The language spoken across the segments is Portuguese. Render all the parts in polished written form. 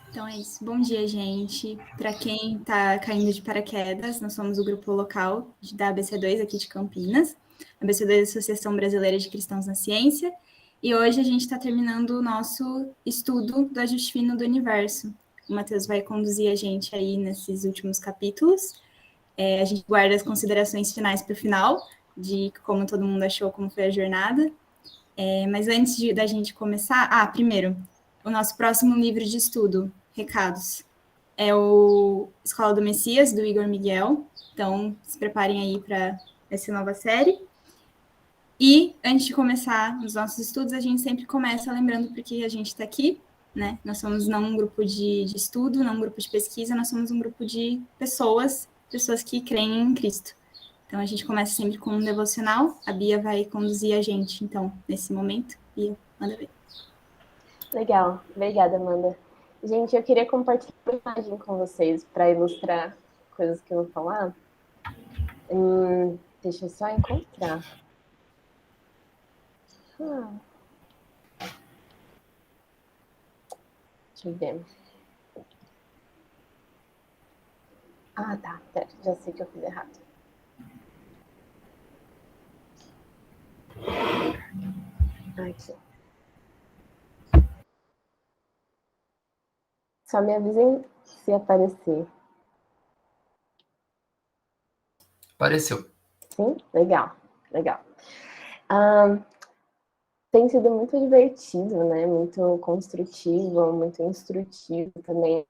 Então é isso. Bom dia, gente. Para quem está caindo de paraquedas, nós somos o grupo local da ABC2 aqui de Campinas. A ABC2 é a Associação Brasileira de Cristãos na Ciência. E hoje a gente está terminando o nosso estudo do ajuste fino do universo. O Matheus vai conduzir a gente aí nesses últimos capítulos. A gente guarda as considerações finais para o final, de como todo mundo achou, como foi a jornada. Mas antes da gente começar... primeiro, o nosso próximo livro de estudo, Recados, é o Escola do Messias, do Igor Miguel. Então, se preparem aí para essa nova série. E, antes de começar os nossos estudos, a gente sempre começa lembrando por que a gente está aqui, né? Nós somos não um grupo de estudo, não um grupo de pesquisa, nós somos um grupo de pessoas que creem em Cristo. Então, a gente começa sempre com um devocional. A Bia vai conduzir a gente, então, nesse momento. Bia, manda ver. Legal. Obrigada, Amanda. Gente, eu queria compartilhar uma imagem com vocês para ilustrar coisas que eu vou falar. Deixa eu só encontrar. Deixa eu ver. Tá. Pera, já sei que eu fiz errado. Aqui. Só me avisem se aparecer. Apareceu. Sim? Legal. Tem sido muito divertido, né? Muito construtivo, muito instrutivo também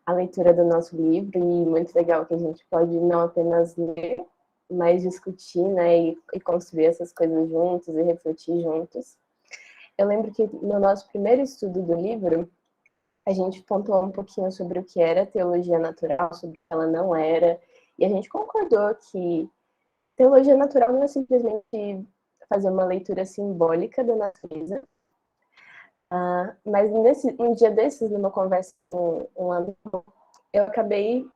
a leitura do nosso livro, e muito legal que a gente pode não apenas ler, mas discutir, né? E construir essas coisas juntos e refletir juntos. Eu lembro que no nosso primeiro estudo do livro, a gente pontuou um pouquinho sobre o que era teologia natural, sobre o que ela não era, e a gente concordou que teologia natural não é simplesmente fazer uma leitura simbólica da natureza, mas um dia desses, numa conversa com um amigo, eu acabei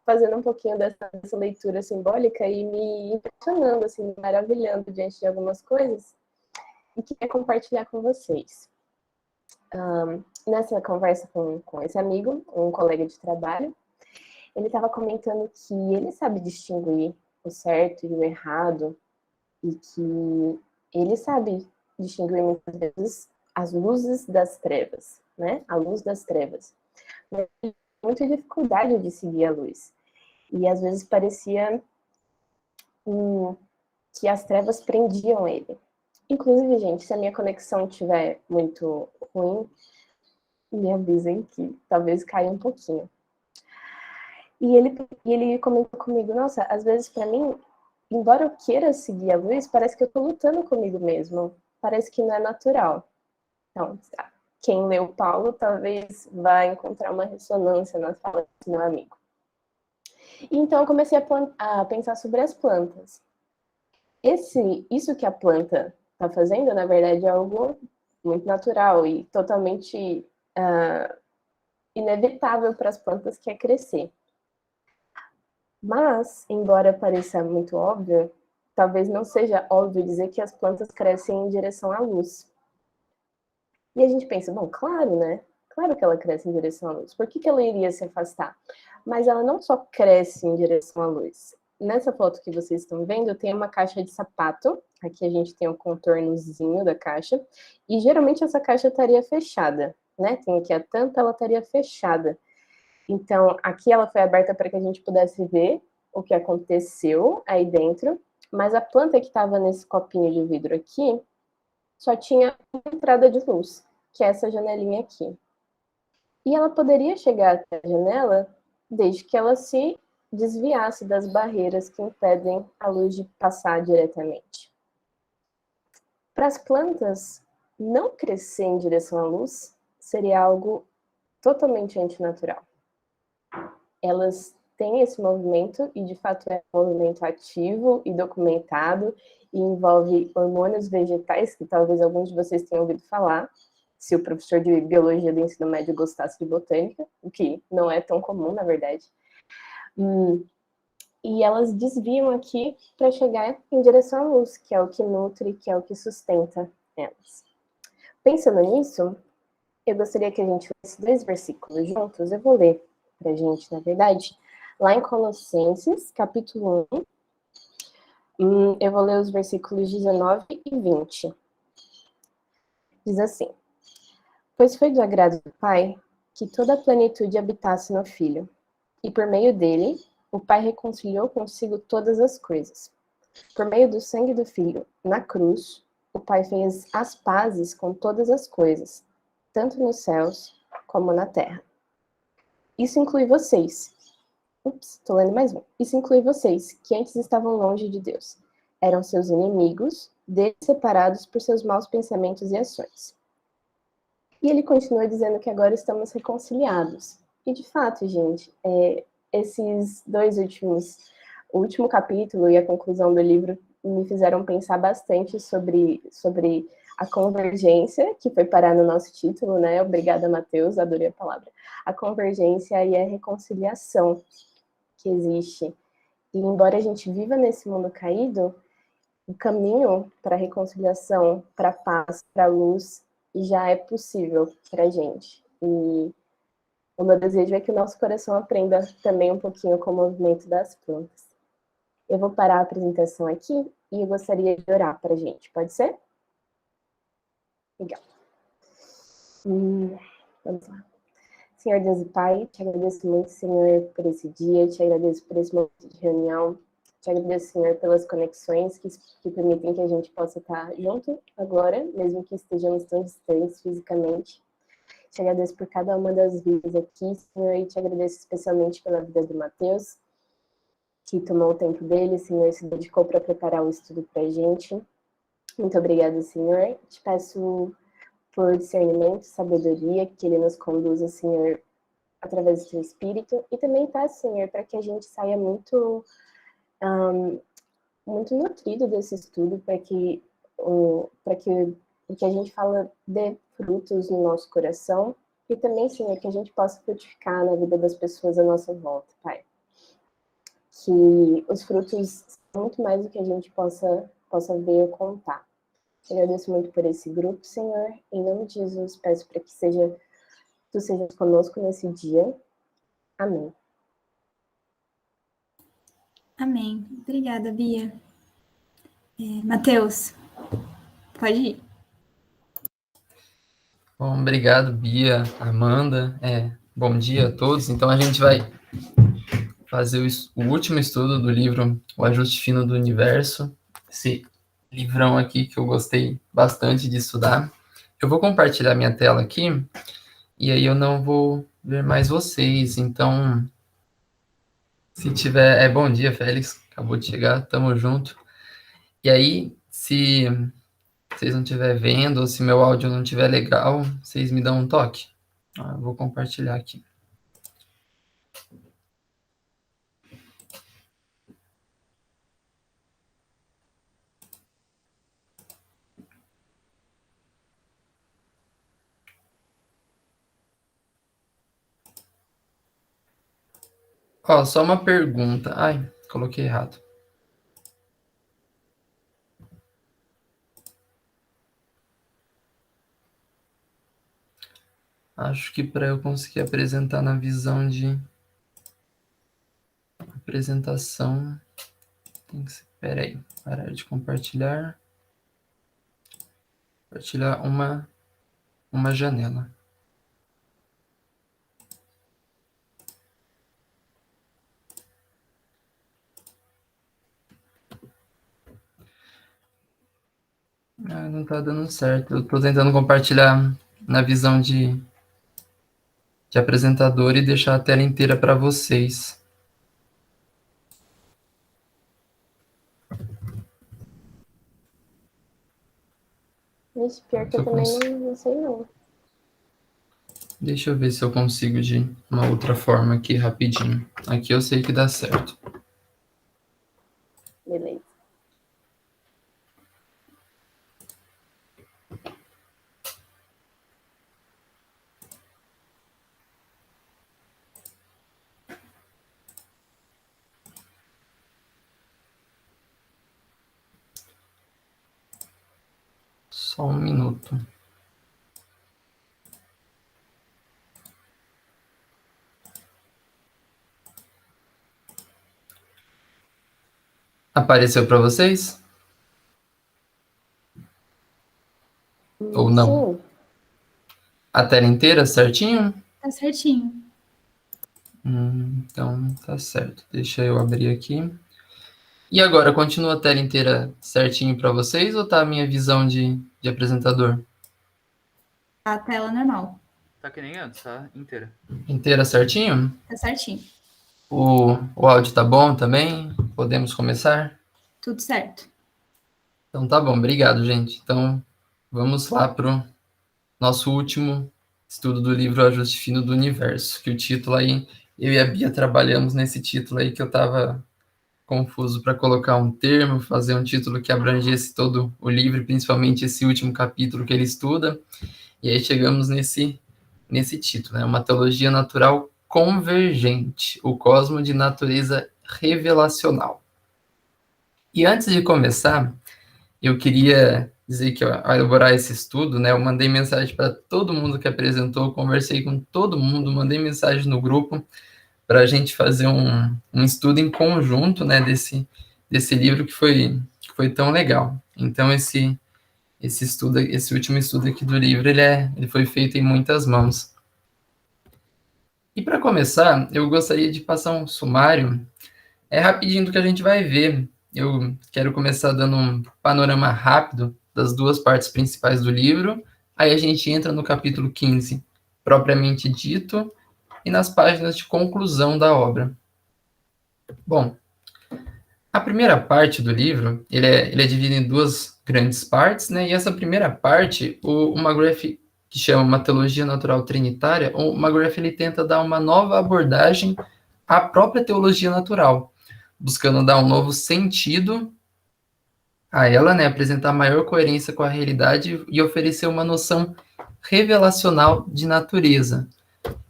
fazendo um pouquinho dessa leitura simbólica e me impressionando, assim, me maravilhando diante de algumas coisas, e queria compartilhar com vocês. Nessa conversa com esse amigo, um colega de trabalho, ele estava comentando que ele sabe distinguir o certo e o errado, e que ele sabe distinguir muitas vezes as luzes das trevas, né? A luz das trevas. Mas ele tem muita dificuldade de seguir a luz. E às vezes parecia que as trevas prendiam ele. Inclusive, gente, se a minha conexão estiver muito ruim, me avisem que talvez caia um pouquinho. E ele comentou comigo, nossa, às vezes para mim, embora eu queira seguir a luz, parece que eu tô lutando comigo mesmo. Parece que não é natural. Então, quem leu Paulo talvez vá encontrar uma ressonância nas falas do meu amigo. E então eu comecei a pensar sobre as plantas. Isso que a planta está fazendo, na verdade, é algo muito natural e totalmente inevitável para as plantas, que é crescer. Mas, embora pareça muito óbvio, talvez não seja óbvio dizer que as plantas crescem em direção à luz. E a gente pensa, bom, claro, né? Claro que ela cresce em direção à luz. Por que ela iria se afastar? Mas ela não só cresce em direção à luz. Nessa foto que vocês estão vendo, tem uma caixa de sapato. Aqui a gente tem um contornozinho da caixa. E geralmente essa caixa estaria fechada, né? Tem aqui a tampa, ela estaria fechada. Então, aqui ela foi aberta para que a gente pudesse ver o que aconteceu aí dentro. Mas a planta que estava nesse copinho de vidro aqui só tinha uma entrada de luz, que é essa janelinha aqui. E ela poderia chegar até a janela desde que ela se desviasse das barreiras que impedem a luz de passar diretamente. Para as plantas, não crescer em direção à luz seria algo totalmente antinatural. Elas têm esse movimento, e de fato é um movimento ativo e documentado, e envolve hormônios vegetais, que talvez alguns de vocês tenham ouvido falar, se o professor de biologia do ensino médio gostasse de botânica, o que não é tão comum, na verdade. E elas desviam aqui para chegar em direção à luz, que é o que nutre, que é o que sustenta elas. Pensando nisso, eu gostaria que a gente lesse 2 versículos juntos. Eu vou ler para a gente, na verdade, lá em Colossenses, capítulo 1. Eu vou ler os versículos 19 e 20. Diz assim: Pois foi do agrado do Pai que toda a plenitude habitasse no Filho, e por meio dele, o Pai reconciliou consigo todas as coisas. Por meio do sangue do Filho, na cruz, o Pai fez as pazes com todas as coisas, tanto nos céus como na terra. Isso inclui vocês. Tô lendo mais um. Isso inclui vocês, que antes estavam longe de Deus. Eram seus inimigos, dele separados por seus maus pensamentos e ações. E ele continua dizendo que agora estamos reconciliados. E de fato, gente, esses 2 últimos, o último capítulo e a conclusão do livro me fizeram pensar bastante sobre a convergência, que foi parar no nosso título, né? Obrigada, Mateus, adorei a palavra. A convergência e a reconciliação que existe. E embora a gente viva nesse mundo caído, o caminho para a reconciliação, para a paz, para a luz, já é possível para a gente. E o meu desejo é que o nosso coração aprenda também um pouquinho com o movimento das plantas. Eu vou parar a apresentação aqui e eu gostaria de orar para a gente. Pode ser? Legal. Vamos lá. Senhor Deus e Pai, te agradeço muito, Senhor, por esse dia, te agradeço por esse momento de reunião, te agradeço, Senhor, pelas conexões que permitem que a gente possa estar junto agora, mesmo que estejamos tão distantes fisicamente. Te agradeço por cada uma das vidas aqui, Senhor, e te agradeço especialmente pela vida do Mateus, que tomou o tempo dele, Senhor, se dedicou para preparar o estudo para a gente. Muito obrigada, Senhor. Te peço por discernimento, sabedoria, que ele nos conduza, Senhor, através do teu Espírito, e também peço, Senhor, para que a gente saia muito nutrido desse estudo, para que o que a gente fala dê frutos no nosso coração, e também, Senhor, que a gente possa frutificar na vida das pessoas à nossa volta, Pai. Que os frutos são muito mais do que a gente possa ver ou contar. Eu agradeço muito por esse grupo, Senhor. Em nome de Jesus, peço para que tu sejas conosco nesse dia. Amém. Amém. Obrigada, Bia. Mateus, pode ir. Bom, obrigado, Bia, Amanda. Bom dia a todos. Então, a gente vai fazer o último estudo do livro O Ajuste Fino do Universo. Esse livrão aqui que eu gostei bastante de estudar. Eu vou compartilhar minha tela aqui, e aí eu não vou ver mais vocês. Então, se tiver... bom dia, Félix. Acabou de chegar, tamo junto. E aí, se vocês não estiverem vendo, ou se meu áudio não estiver legal, vocês me dão um toque. Eu vou compartilhar aqui. Ó, só uma pergunta. Ai, coloquei errado. Acho que para eu conseguir apresentar na visão de apresentação, tem que ser... Pera aí, parar de compartilhar. Compartilhar uma janela. Não tá dando certo. Eu tô tentando compartilhar na visão de apresentador e deixar a tela inteira para vocês. Vixe, pior que eu também não sei não. Deixa eu ver se eu consigo de uma outra forma aqui rapidinho. Aqui eu sei que dá certo. Beleza. Só um minuto. Apareceu para vocês? Ou não? Sim. A tela inteira, certinho? Tá certinho. Então, tá certo. Deixa eu abrir aqui. E agora, continua a tela inteira certinho para vocês ou tá a minha visão de apresentador? A tela normal. Tá que nem antes, tá? Inteira. Inteira certinho? Tá certinho. O áudio tá bom também? Podemos começar? Tudo certo. Então tá bom, obrigado, gente. Então, vamos lá pro nosso último estudo do livro Ajuste Fino do Universo, que o título aí, eu e a Bia trabalhamos nesse título aí que eu tava confuso para colocar um termo, fazer um título que abrangesse todo o livro, principalmente esse último capítulo que ele estuda. E aí chegamos nesse título, né? Uma teologia natural convergente, o cosmo de natureza revelacional. E antes de começar, eu queria dizer que ao elaborar esse estudo, né, eu mandei mensagem para todo mundo que apresentou, conversei com todo mundo, mandei mensagem no grupo para a gente fazer um estudo em conjunto, né, desse livro que foi tão legal. Então, esse último estudo aqui do livro, ele foi feito em muitas mãos. E para começar, eu gostaria de passar um sumário, rapidinho do que a gente vai ver. Eu quero começar dando um panorama rápido das duas partes principais do livro, aí a gente entra no capítulo 15, propriamente dito, e nas páginas de conclusão da obra. Bom, a primeira parte do livro, ele é dividido em duas grandes partes, né? E essa primeira parte, o McGrath, que chama uma teologia natural trinitária, o McGrath ele tenta dar uma nova abordagem à própria teologia natural, buscando dar um novo sentido a ela, né? Apresentar maior coerência com a realidade e oferecer uma noção revelacional de natureza.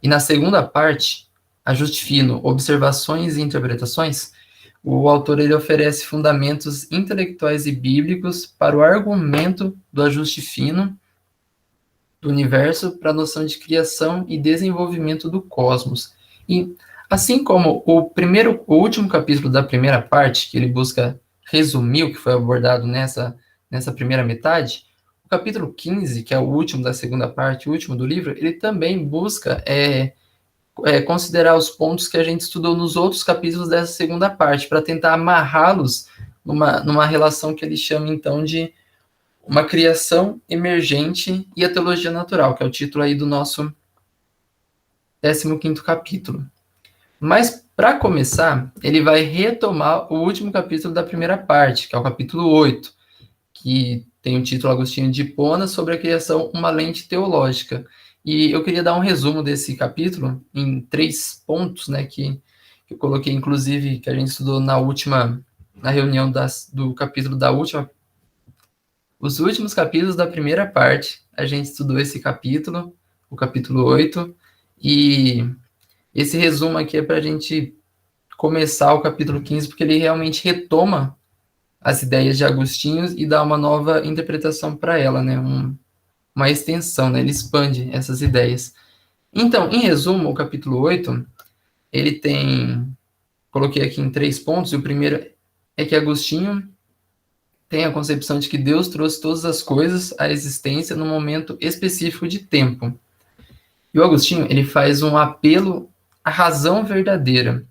E na segunda parte, ajuste fino, observações e interpretações, o autor ele oferece fundamentos intelectuais e bíblicos para o argumento do ajuste fino do universo para a noção de criação e desenvolvimento do cosmos. E assim como o último capítulo da primeira parte, que ele busca resumir o que foi abordado nessa primeira metade, o capítulo 15, que é o último da segunda parte, o último do livro, ele também busca considerar os pontos que a gente estudou nos outros capítulos dessa segunda parte, para tentar amarrá-los numa relação que ele chama, então, de uma criação emergente e a teologia natural, que é o título aí do nosso 15º capítulo. Mas, para começar, ele vai retomar o último capítulo da primeira parte, que é o capítulo 8, que tem o título Agostinho de Hipona sobre a criação, uma lente teológica. E eu queria dar um resumo desse capítulo em 3 pontos, né, que eu coloquei, inclusive, que a gente estudou na reunião do capítulo da última. Os últimos capítulos da primeira parte, a gente estudou esse capítulo, o capítulo 8, e esse resumo aqui é para a gente começar o capítulo 15, porque ele realmente retoma as ideias de Agostinho e dá uma nova interpretação para ela, né, uma extensão, né? Ele expande essas ideias. Então, em resumo, o capítulo 8, ele coloquei aqui em 3 pontos, e o primeiro é que Agostinho tem a concepção de que Deus trouxe todas as coisas à existência num momento específico de tempo. E o Agostinho, ele faz um apelo à razão verdadeira,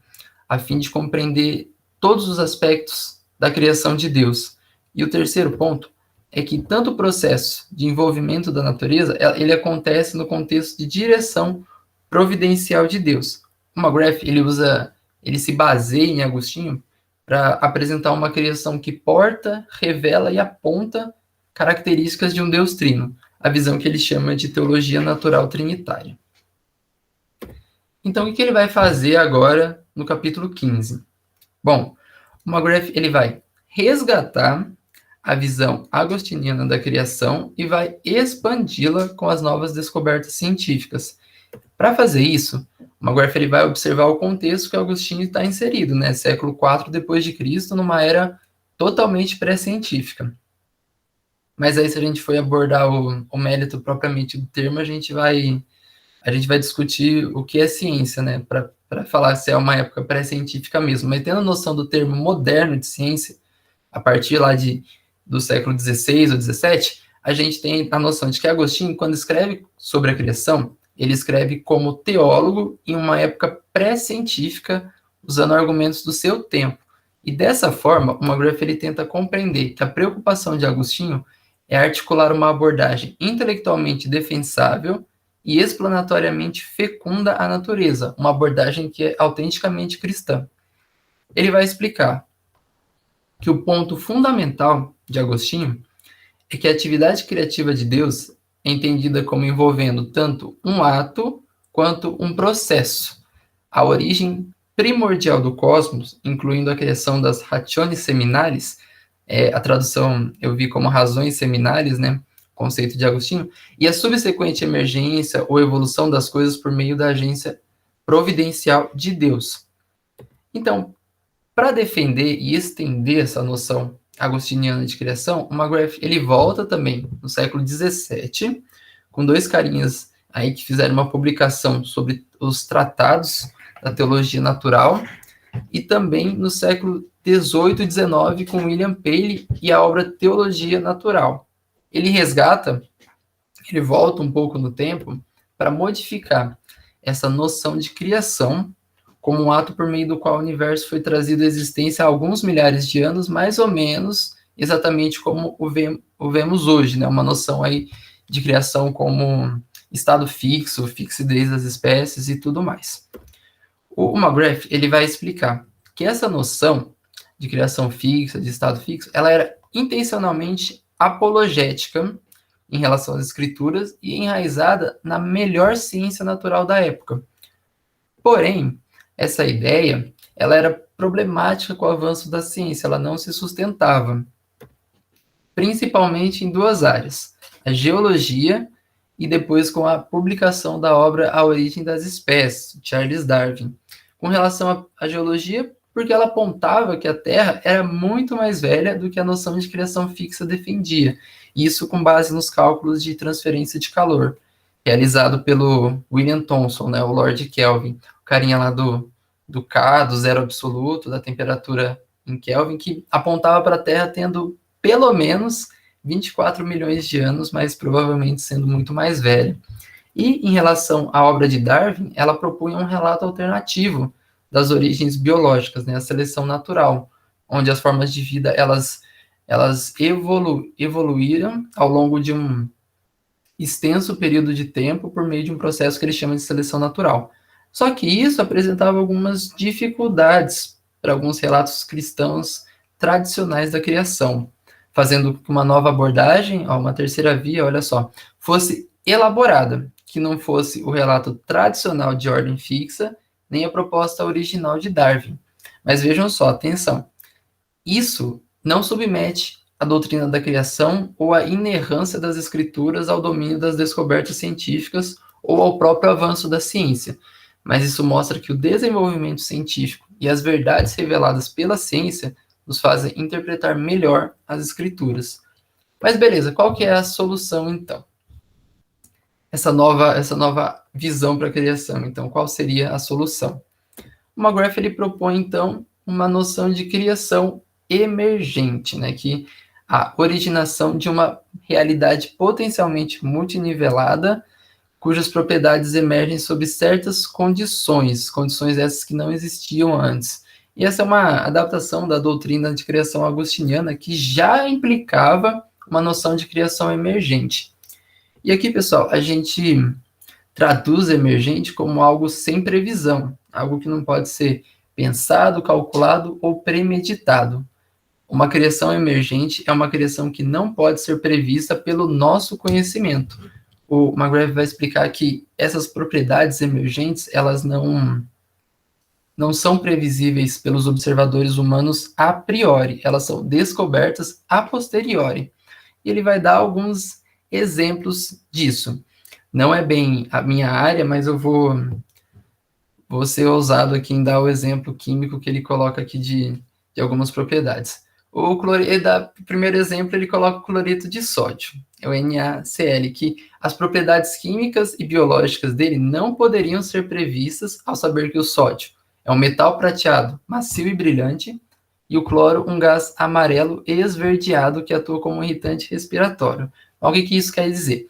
a fim de compreender todos os aspectos da criação de Deus. E o terceiro ponto é que tanto o processo de envolvimento da natureza, ele acontece no contexto de direção providencial de Deus. O McGrath, ele se baseia em Agostinho para apresentar uma criação que porta, revela e aponta características de um Deus trino, a visão que ele chama de teologia natural trinitária. Então, o que ele vai fazer agora no capítulo 15? Bom, o McGrath, ele vai resgatar a visão agostiniana da criação e vai expandi-la com as novas descobertas científicas. Para fazer isso, o McGrath ele vai observar o contexto que Agostinho está inserido, né? Século IV depois de Cristo, numa era totalmente pré-científica. Mas aí, se a gente for abordar o mérito propriamente do termo, a gente vai discutir o que é ciência, né? Para falar se é uma época pré-científica mesmo. Mas tendo noção do termo moderno de ciência, a partir lá do século XVI ou XVII, a gente tem a noção de que Agostinho, quando escreve sobre a criação, ele escreve como teólogo em uma época pré-científica, usando argumentos do seu tempo. E dessa forma, o McGrath ele tenta compreender que a preocupação de Agostinho é articular uma abordagem intelectualmente defensável e explanatoriamente fecunda à natureza, uma abordagem que é autenticamente cristã. Ele vai explicar que o ponto fundamental de Agostinho é que a atividade criativa de Deus é entendida como envolvendo tanto um ato quanto um processo. A origem primordial do cosmos, incluindo a criação das rationes seminares, a tradução eu vi como razões seminares, né, conceito de Agostinho, e a subsequente emergência ou evolução das coisas por meio da agência providencial de Deus. Então, para defender e estender essa noção agostiniana de criação, o McGrath ele volta também no século XVII, com dois carinhas aí que fizeram uma publicação sobre os tratados da teologia natural, e também no século XVIII e XIX com William Paley e a obra Teologia Natural. Ele volta um pouco no tempo para modificar essa noção de criação como um ato por meio do qual o universo foi trazido à existência há alguns milhares de anos, mais ou menos exatamente como o vemos hoje, né? Uma noção aí de criação como estado fixo, fixidez das espécies e tudo mais. O McGrath ele vai explicar que essa noção de criação fixa, de estado fixo, ela era intencionalmente apologética em relação às escrituras e enraizada na melhor ciência natural da época. Porém, essa ideia ela era problemática com o avanço da ciência, ela não se sustentava, principalmente em duas áreas, a geologia e depois com a publicação da obra A Origem das Espécies, de Charles Darwin. Com relação à geologia, porque ela apontava que a Terra era muito mais velha do que a noção de criação fixa defendia, isso com base nos cálculos de transferência de calor, realizado pelo William Thomson, né, o Lord Kelvin, o carinha lá do K, do zero absoluto, da temperatura em Kelvin, que apontava para a Terra tendo pelo menos 24 milhões de anos, mas provavelmente sendo muito mais velha. E em relação à obra de Darwin, ela propunha um relato alternativo das origens biológicas, né, a seleção natural, onde as formas de vida elas evoluíram ao longo de um extenso período de tempo por meio de um processo que ele chama de seleção natural. Só que isso apresentava algumas dificuldades para alguns relatos cristãos tradicionais da criação, fazendo com que uma nova abordagem, uma terceira via, olha só, fosse elaborada, que não fosse o relato tradicional de ordem fixa, nem a proposta original de Darwin. Mas vejam só, atenção, isso não submete a doutrina da criação ou a inerrância das escrituras ao domínio das descobertas científicas ou ao próprio avanço da ciência, mas isso mostra que o desenvolvimento científico e as verdades reveladas pela ciência nos fazem interpretar melhor as escrituras. Mas beleza, qual que é a solução então? Essa nova visão para a criação, então, qual seria a solução? O McGrath ele propõe então uma noção de criação emergente, né, que a originação de uma realidade potencialmente multinivelada, cujas propriedades emergem sob certas condições essas que não existiam antes. E essa é uma adaptação da doutrina de criação agostiniana que já implicava uma noção de criação emergente. E aqui, pessoal, a gente traduz emergente como algo sem previsão, algo que não pode ser pensado, calculado ou premeditado. Uma criação emergente é uma criação que não pode ser prevista pelo nosso conhecimento. O McGrath vai explicar que essas propriedades emergentes, elas não são previsíveis pelos observadores humanos a priori, elas são descobertas a posteriori. E ele vai dar alguns exemplos disso. Não é bem a minha área, mas eu vou ser ousado aqui em dar o exemplo químico que ele coloca aqui de algumas propriedades. O primeiro exemplo, ele coloca o cloreto de sódio, é o NaCl, que as propriedades químicas e biológicas dele não poderiam ser previstas ao saber que o sódio é um metal prateado, macio e brilhante, e o cloro, um gás amarelo esverdeado que atua como irritante respiratório. O que isso quer dizer?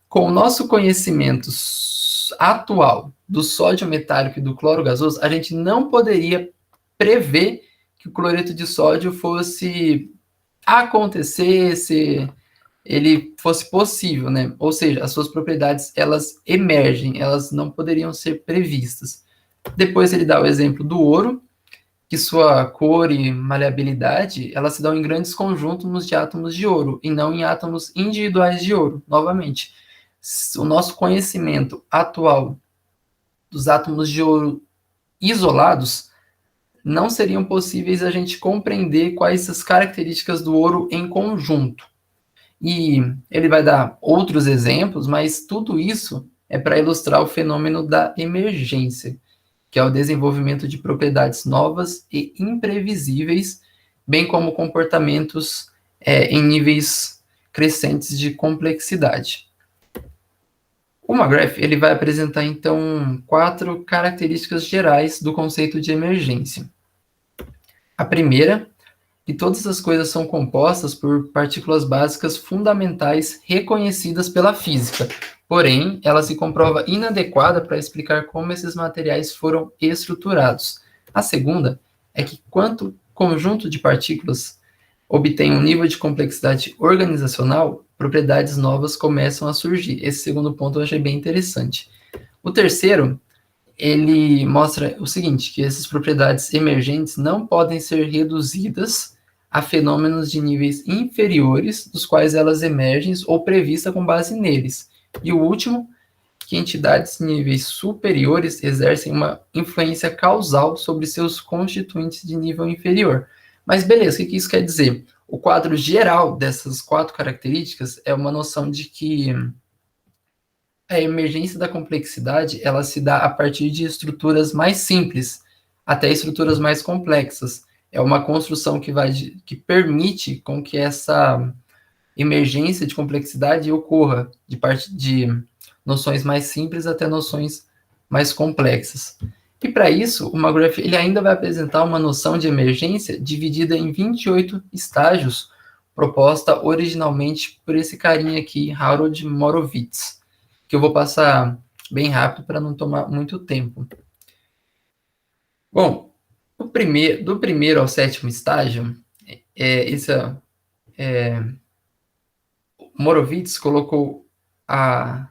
Com o nosso conhecimento atual do sódio metálico e do cloro gasoso, a gente não poderia prever que o cloreto de sódio fosse acontecer, se ele fosse possível, né? Ou seja, as suas propriedades, elas emergem, elas não poderiam ser previstas. Depois ele dá o exemplo do ouro, que sua cor e maleabilidade, elas se dão em grandes conjuntos de átomos de ouro, e não em átomos individuais de ouro, novamente. O nosso conhecimento atual dos átomos de ouro isolados não seriam possíveis a gente compreender quais as características do ouro em conjunto. E ele vai dar outros exemplos, mas tudo isso é para ilustrar o fenômeno da emergência, que é o desenvolvimento de propriedades novas e imprevisíveis, bem como comportamentos em níveis crescentes de complexidade. O McGrath ele vai apresentar, então, 4 características gerais do conceito de emergência. A primeira, que todas as coisas são compostas por partículas básicas fundamentais reconhecidas pela física, porém, ela se comprova inadequada para explicar como esses materiais foram estruturados. A segunda é que, quanto conjunto de partículas obtém um nível de complexidade organizacional, propriedades novas começam a surgir. Esse segundo ponto eu achei bem interessante. O terceiro, ele mostra o seguinte, que essas propriedades emergentes não podem ser reduzidas a fenômenos de níveis inferiores, dos quais elas emergem ou previstas com base neles. E o último, que entidades de níveis superiores exercem uma influência causal sobre seus constituintes de nível inferior. Mas beleza, o que isso quer dizer? O quadro geral dessas 4 características é uma noção de que a emergência da complexidade ela se dá a partir de estruturas mais simples até estruturas mais complexas. É uma construção que permite com que essa emergência de complexidade ocorra de parte de noções mais simples até noções mais complexas. E para isso, o McGrath ele ainda vai apresentar uma noção de emergência dividida em 28 estágios, proposta originalmente por esse carinha aqui, Harold Morovitz, que eu vou passar bem rápido para não tomar muito tempo. Bom, do primeiro ao 7º estágio, Morovitz colocou a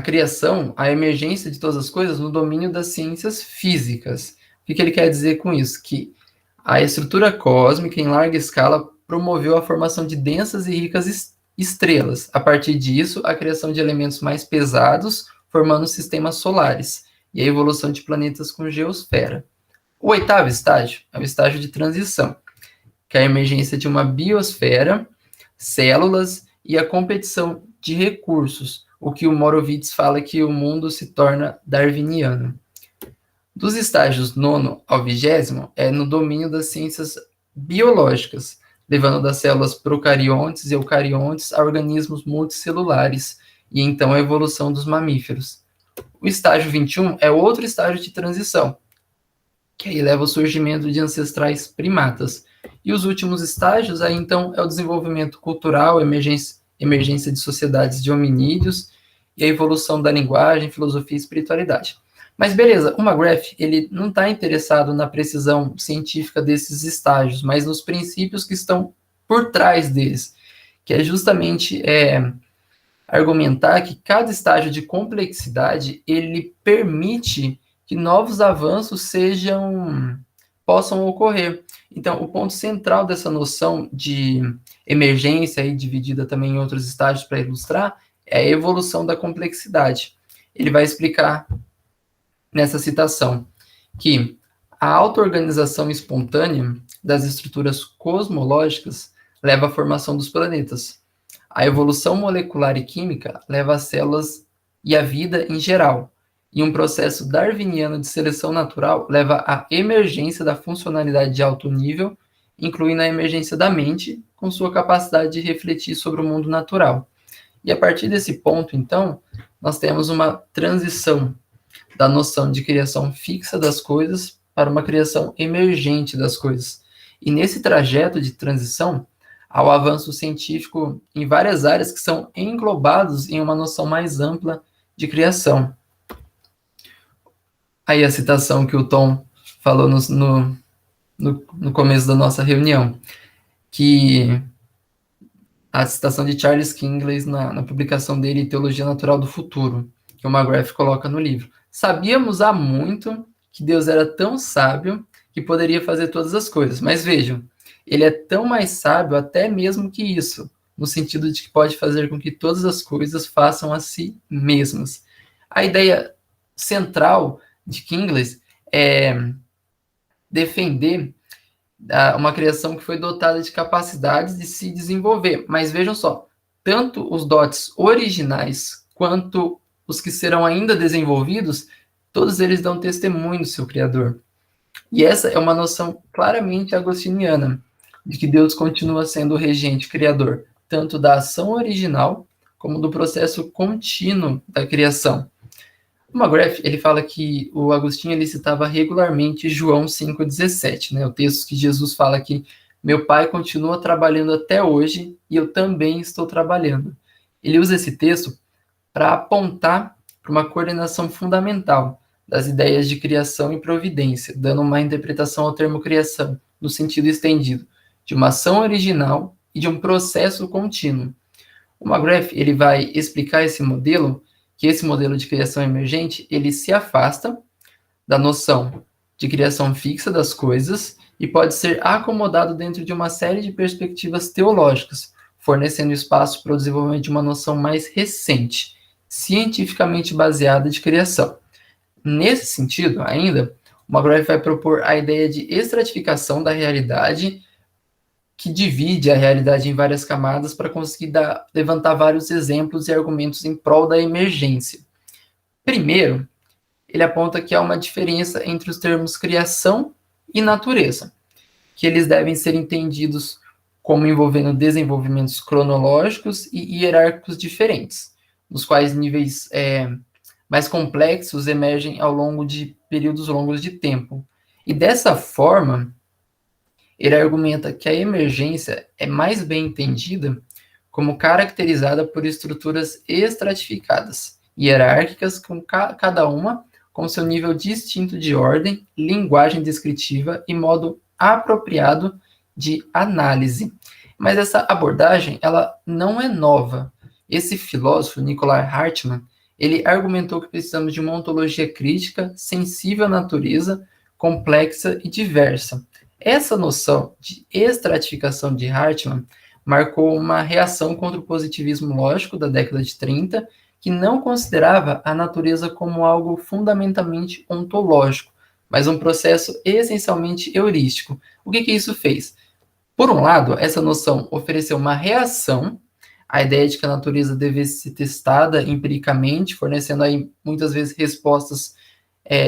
criação, a emergência de todas as coisas no domínio das ciências físicas. O que ele quer dizer com isso? Que a estrutura cósmica em larga escala promoveu a formação de densas e ricas estrelas. A partir disso, a criação de elementos mais pesados, formando sistemas solares, e a evolução de planetas com geosfera. O 8º estágio é o estágio de transição, que é a emergência de uma biosfera, células e a competição de recursos, o que o Morovitz fala que o mundo se torna darwiniano. Dos estágios 9º ao 20º é no domínio das ciências biológicas, levando das células procariontes e eucariontes a organismos multicelulares, e então a evolução dos mamíferos. O estágio 21 é outro estágio de transição, que aí leva ao surgimento de ancestrais primatas. E os últimos estágios, aí então, é o desenvolvimento cultural, emergência de sociedades de hominídeos e a evolução da linguagem, filosofia e espiritualidade. Mas beleza, o McGrath, ele não está interessado na precisão científica desses estágios, mas nos princípios que estão por trás deles, que é justamente argumentar que cada estágio de complexidade, ele permite que novos avanços possam ocorrer. Então, o ponto central dessa noção de emergência, aí, dividida também em outros estágios para ilustrar, é a evolução da complexidade. Ele vai explicar nessa citação que a auto-organização espontânea das estruturas cosmológicas leva à formação dos planetas. A evolução molecular e química leva às células e à vida em geral. E um processo darwiniano de seleção natural leva à emergência da funcionalidade de alto nível, incluindo a emergência da mente, com sua capacidade de refletir sobre o mundo natural. E a partir desse ponto, então, nós temos uma transição da noção de criação fixa das coisas para uma criação emergente das coisas. E nesse trajeto de transição, há o avanço científico em várias áreas que são englobados em uma noção mais ampla de criação. Aí a citação que o Tom falou no começo da nossa reunião, que a citação de Charles Kingsley na publicação dele, Teologia Natural do Futuro, que o McGrath coloca no livro. Sabíamos há muito que Deus era tão sábio que poderia fazer todas as coisas, mas vejam, ele é tão mais sábio até mesmo que isso, no sentido de que pode fazer com que todas as coisas façam a si mesmas. A ideia central de Kingsley é defender uma criação que foi dotada de capacidades de se desenvolver. Mas vejam só, tanto os dotes originais quanto os que serão ainda desenvolvidos, todos eles dão testemunho do seu Criador. E essa é uma noção claramente agostiniana, de que Deus continua sendo o regente criador, tanto da ação original, como do processo contínuo da criação. O McGrath, ele fala que o Agostinho ele citava regularmente João 5,17, né? O texto que Jesus fala que meu pai continua trabalhando até hoje e eu também estou trabalhando. Ele usa esse texto para apontar para uma coordenação fundamental das ideias de criação e providência, dando uma interpretação ao termo criação, no sentido estendido, de uma ação original e de um processo contínuo. O McGrath, ele vai explicar esse modelo, que esse modelo de criação emergente, ele se afasta da noção de criação fixa das coisas e pode ser acomodado dentro de uma série de perspectivas teológicas, fornecendo espaço para o desenvolvimento de uma noção mais recente, cientificamente baseada de criação. Nesse sentido, ainda, o McGrath vai propor a ideia de estratificação da realidade, que divide a realidade em várias camadas para conseguir levantar vários exemplos e argumentos em prol da emergência. Primeiro, ele aponta que há uma diferença entre os termos criação e natureza, que eles devem ser entendidos como envolvendo desenvolvimentos cronológicos e hierárquicos diferentes, nos quais níveis mais complexos emergem ao longo de períodos longos de tempo. E dessa forma, ele argumenta que a emergência é mais bem entendida como caracterizada por estruturas estratificadas, hierárquicas, com cada uma com seu nível distinto de ordem, linguagem descritiva e modo apropriado de análise. Mas essa abordagem, ela não é nova. Esse filósofo, Nikolai Hartmann, ele argumentou que precisamos de uma ontologia crítica, sensível à natureza, complexa e diversa. Essa noção de estratificação de Hartmann marcou uma reação contra o positivismo lógico da década de 30, que não considerava a natureza como algo fundamentalmente ontológico, mas um processo essencialmente heurístico. O que isso fez? Por um lado, essa noção ofereceu uma reação à ideia de que a natureza devesse ser testada empiricamente, fornecendo aí muitas vezes respostas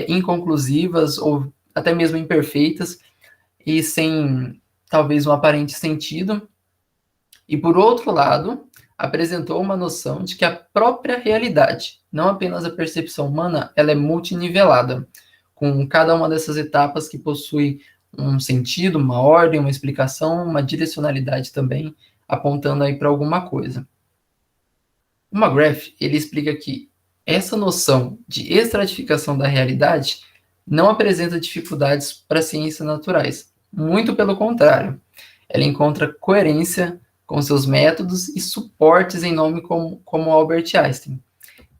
inconclusivas ou até mesmo imperfeitas, e sem, talvez, um aparente sentido. E, por outro lado, apresentou uma noção de que a própria realidade, não apenas a percepção humana, ela é multinivelada, com cada uma dessas etapas que possui um sentido, uma ordem, uma explicação, uma direcionalidade também, apontando aí para alguma coisa. O McGrath, ele explica que essa noção de estratificação da realidade não apresenta dificuldades para as ciências naturais. Muito pelo contrário, ela encontra coerência com seus métodos e suportes em nome como Albert Einstein,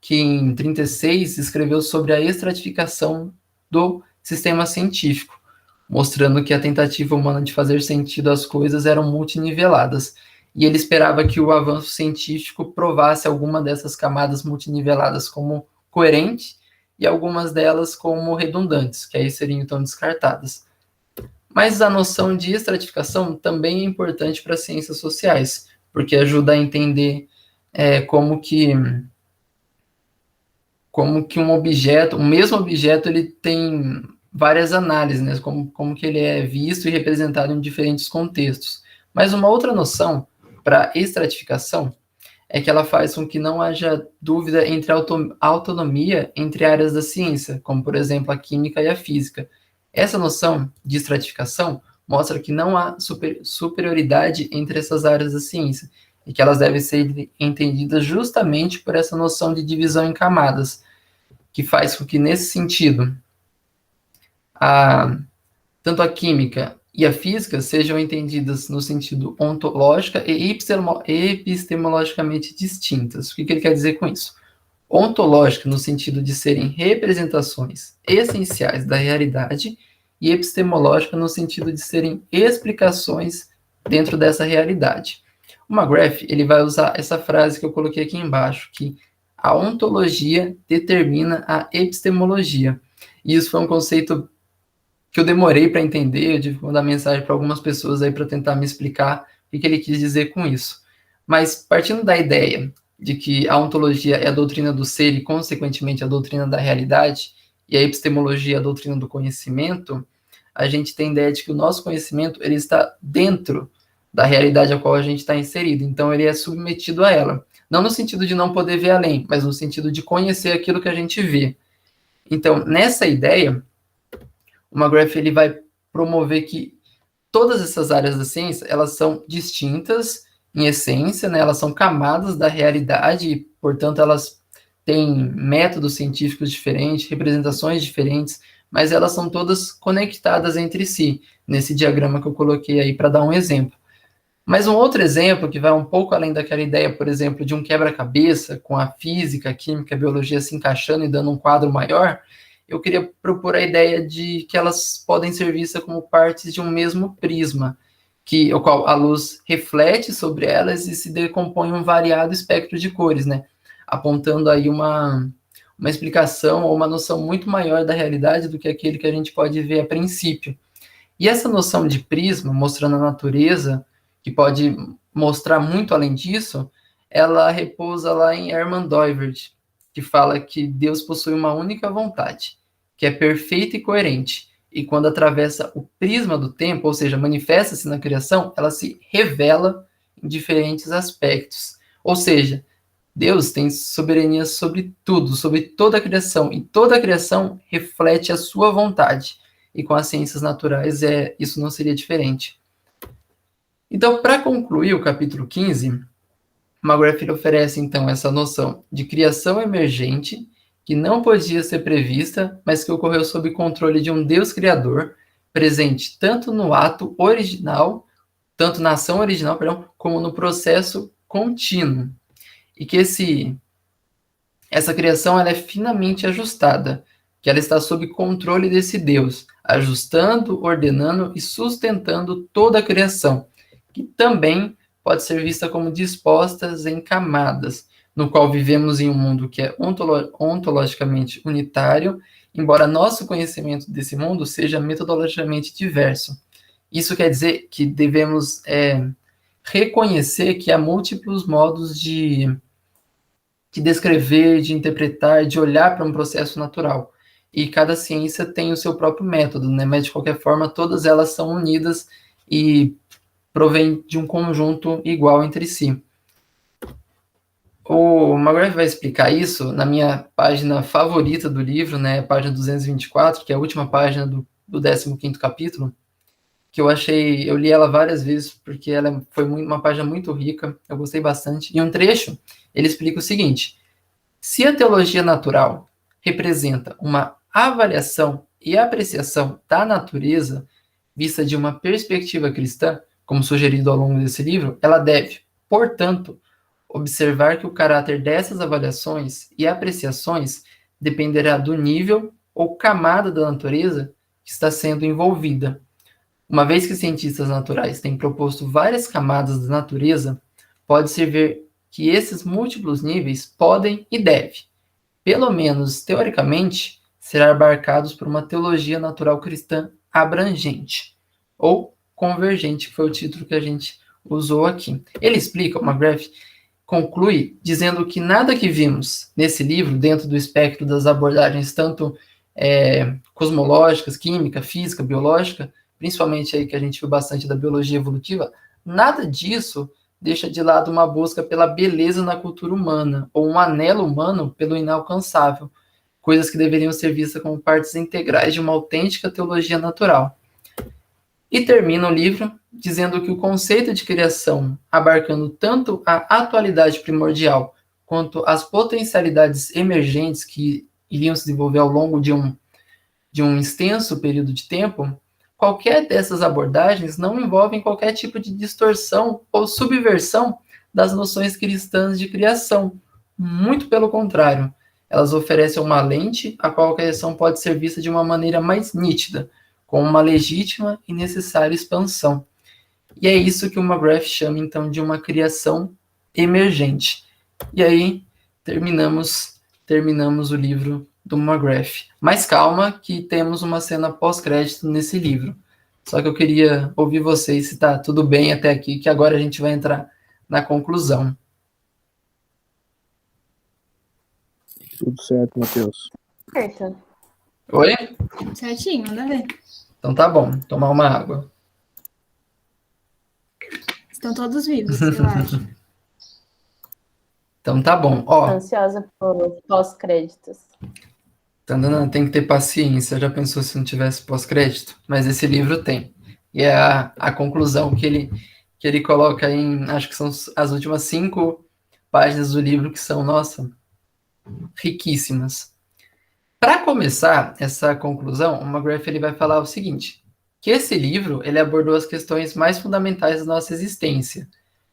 que em 1936 escreveu sobre a estratificação do sistema científico, mostrando que a tentativa humana de fazer sentido às coisas eram multiniveladas, e ele esperava que o avanço científico provasse alguma dessas camadas multiniveladas como coerente e algumas delas como redundantes, que aí seriam então descartadas. Mas a noção de estratificação também é importante para as ciências sociais, porque ajuda a entender como que um objeto, o mesmo objeto, ele tem várias análises, né? Como que ele é visto e representado em diferentes contextos. Mas uma outra noção para estratificação é que ela faz com que não haja dúvida entre a autonomia entre áreas da ciência, como, por exemplo, a química e a física. Essa noção de estratificação mostra que não há superioridade entre essas áreas da ciência, e que elas devem ser entendidas justamente por essa noção de divisão em camadas, que faz com que, nesse sentido, tanto a química e a física sejam entendidas no sentido ontológica e epistemologicamente distintas. O que ele quer dizer com isso? Ontológica no sentido de serem representações essenciais da realidade e epistemológica no sentido de serem explicações dentro dessa realidade. O McGrath, ele vai usar essa frase que eu coloquei aqui embaixo, que a ontologia determina a epistemologia. E isso foi um conceito que eu demorei para entender, eu tive que mandar mensagem para algumas pessoas aí para tentar me explicar o que ele quis dizer com isso. Mas partindo da ideia de que a ontologia é a doutrina do ser e, consequentemente, a doutrina da realidade, e a epistemologia é a doutrina do conhecimento, a gente tem a ideia de que o nosso conhecimento ele está dentro da realidade a qual a gente está inserido. Então, ele é submetido a ela. Não no sentido de não poder ver além, mas no sentido de conhecer aquilo que a gente vê. Então, nessa ideia, o McGrath ele vai promover que todas essas áreas da ciência, elas são distintas em essência, né? Elas são camadas da realidade e, portanto, elas têm métodos científicos diferentes, representações diferentes, mas elas são todas conectadas entre si, nesse diagrama que eu coloquei aí para dar um exemplo. Mas um outro exemplo, que vai um pouco além daquela ideia, por exemplo, de um quebra-cabeça, com a física, a química, a biologia se encaixando e dando um quadro maior, eu queria propor a ideia de que elas podem ser vistas como partes de um mesmo prisma, o qual a luz reflete sobre elas e se decompõe em um variado espectro de cores, né? Apontando aí uma explicação ou uma noção muito maior da realidade do que aquele que a gente pode ver a princípio. E essa noção de prisma, mostrando a natureza, que pode mostrar muito além disso, ela repousa lá em Hermann Doivert, que fala que Deus possui uma única vontade, que é perfeita e coerente, e quando atravessa o prisma do tempo, ou seja, manifesta-se na criação, ela se revela em diferentes aspectos. Ou seja, Deus tem soberania sobre tudo, sobre toda a criação, e toda a criação reflete a sua vontade. E com as ciências naturais, isso não seria diferente. Então, para concluir o capítulo 15, McGrath oferece, então, essa noção de criação emergente, que não podia ser prevista, mas que ocorreu sob controle de um Deus criador, presente tanto no ato original, tanto na ação original, como no processo contínuo. E que essa criação ela é finamente ajustada, que ela está sob controle desse Deus, ajustando, ordenando e sustentando toda a criação, que também pode ser vista como dispostas em camadas, no qual vivemos em um mundo que é ontologicamente unitário, embora nosso conhecimento desse mundo seja metodologicamente diverso. Isso quer dizer que devemos reconhecer que há múltiplos modos de descrever, de interpretar, de olhar para um processo natural. E cada ciência tem o seu próprio método, né? Mas, de qualquer forma, todas elas são unidas e provém de um conjunto igual entre si. O McGrath vai explicar isso na minha página favorita do livro, né, a página 224, que é a última página do 15º capítulo, que eu li ela várias vezes, porque ela foi uma página muito rica, eu gostei bastante. E um trecho, ele explica o seguinte: se a teologia natural representa uma avaliação e apreciação da natureza, vista de uma perspectiva cristã, como sugerido ao longo desse livro, ela deve, portanto, observar que o caráter dessas avaliações e apreciações dependerá do nível ou camada da natureza que está sendo envolvida. Uma vez que cientistas naturais têm proposto várias camadas da natureza, pode-se ver que esses múltiplos níveis podem e devem, pelo menos teoricamente, ser abarcados por uma teologia natural cristã abrangente, ou convergente, que foi o título que a gente usou aqui. Ele explica, o McGrath conclui dizendo que nada que vimos nesse livro, dentro do espectro das abordagens tanto cosmológicas, química, física, biológica, principalmente aí que a gente viu bastante da biologia evolutiva, nada disso deixa de lado uma busca pela beleza na cultura humana, ou um anelo humano pelo inalcançável, coisas que deveriam ser vistas como partes integrais de uma autêntica teologia natural. E termina o livro dizendo que o conceito de criação, abarcando tanto a atualidade primordial quanto as potencialidades emergentes que iriam se desenvolver ao longo de um extenso período de tempo, qualquer dessas abordagens não envolvem qualquer tipo de distorção ou subversão das noções cristãs de criação. Muito pelo contrário, elas oferecem uma lente a qual a criação pode ser vista de uma maneira mais nítida, com uma legítima e necessária expansão. E é isso que o McGrath chama, então, de uma criação emergente. E aí, terminamos o livro do McGrath. Mas calma, que temos uma cena pós-crédito nesse livro. Só que eu queria ouvir vocês se está tudo bem até aqui, que agora a gente vai entrar na conclusão. Tudo certo, Matheus. Certo. Oi? Certinho, manda ver. Então tá bom, tomar uma água. Estão todos vivos, eu acho. Então tá bom. Ó, Ansiosa por pós-créditos. tem que ter paciência. Já pensou se não tivesse pós-crédito? Mas esse livro tem. E é a conclusão que ele coloca em, acho que são as últimas 5 páginas do livro, que são, nossa, riquíssimas. Para começar essa conclusão, o McGrath ele vai falar o seguinte, que esse livro ele abordou as questões mais fundamentais da nossa existência.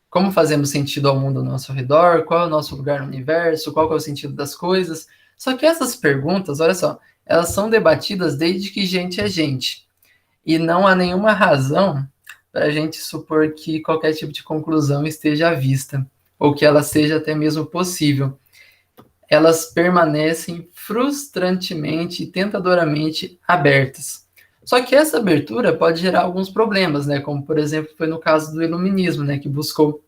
Como fazemos sentido ao mundo ao nosso redor, qual é o nosso lugar no universo, qual é o sentido das coisas. Só que essas perguntas, olha só, elas são debatidas desde que gente é gente. E não há nenhuma razão para a gente supor que qualquer tipo de conclusão esteja à vista, ou que ela seja até mesmo possível. Elas permanecem frustrantemente e tentadoramente abertas. Só que essa abertura pode gerar alguns problemas, né? Como, por exemplo, foi no caso do iluminismo, né? Que buscou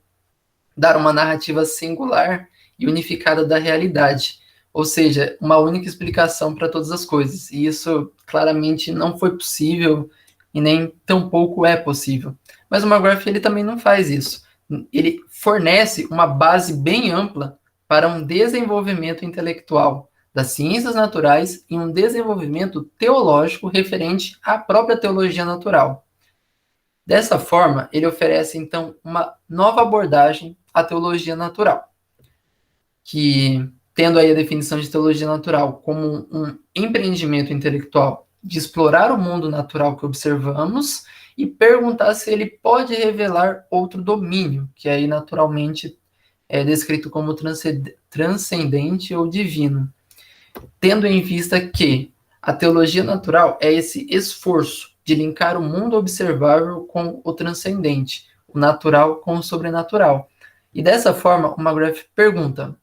dar uma narrativa singular e unificada da realidade. Ou seja, uma única explicação para todas as coisas. E isso claramente não foi possível e nem tampouco é possível. Mas o McGrath ele também não faz isso. Ele fornece uma base bem ampla para um desenvolvimento intelectual das ciências naturais e um desenvolvimento teológico referente à própria teologia natural. Dessa forma, ele oferece, então, uma nova abordagem à teologia natural, que, tendo aí a definição de teologia natural como um empreendimento intelectual de explorar o mundo natural que observamos e perguntar se ele pode revelar outro domínio, que aí naturalmente é descrito como transcendente ou divino, tendo em vista que a teologia natural é esse esforço de linkar o mundo observável com o transcendente, o natural com o sobrenatural. E dessa forma, o McGrath pergunta,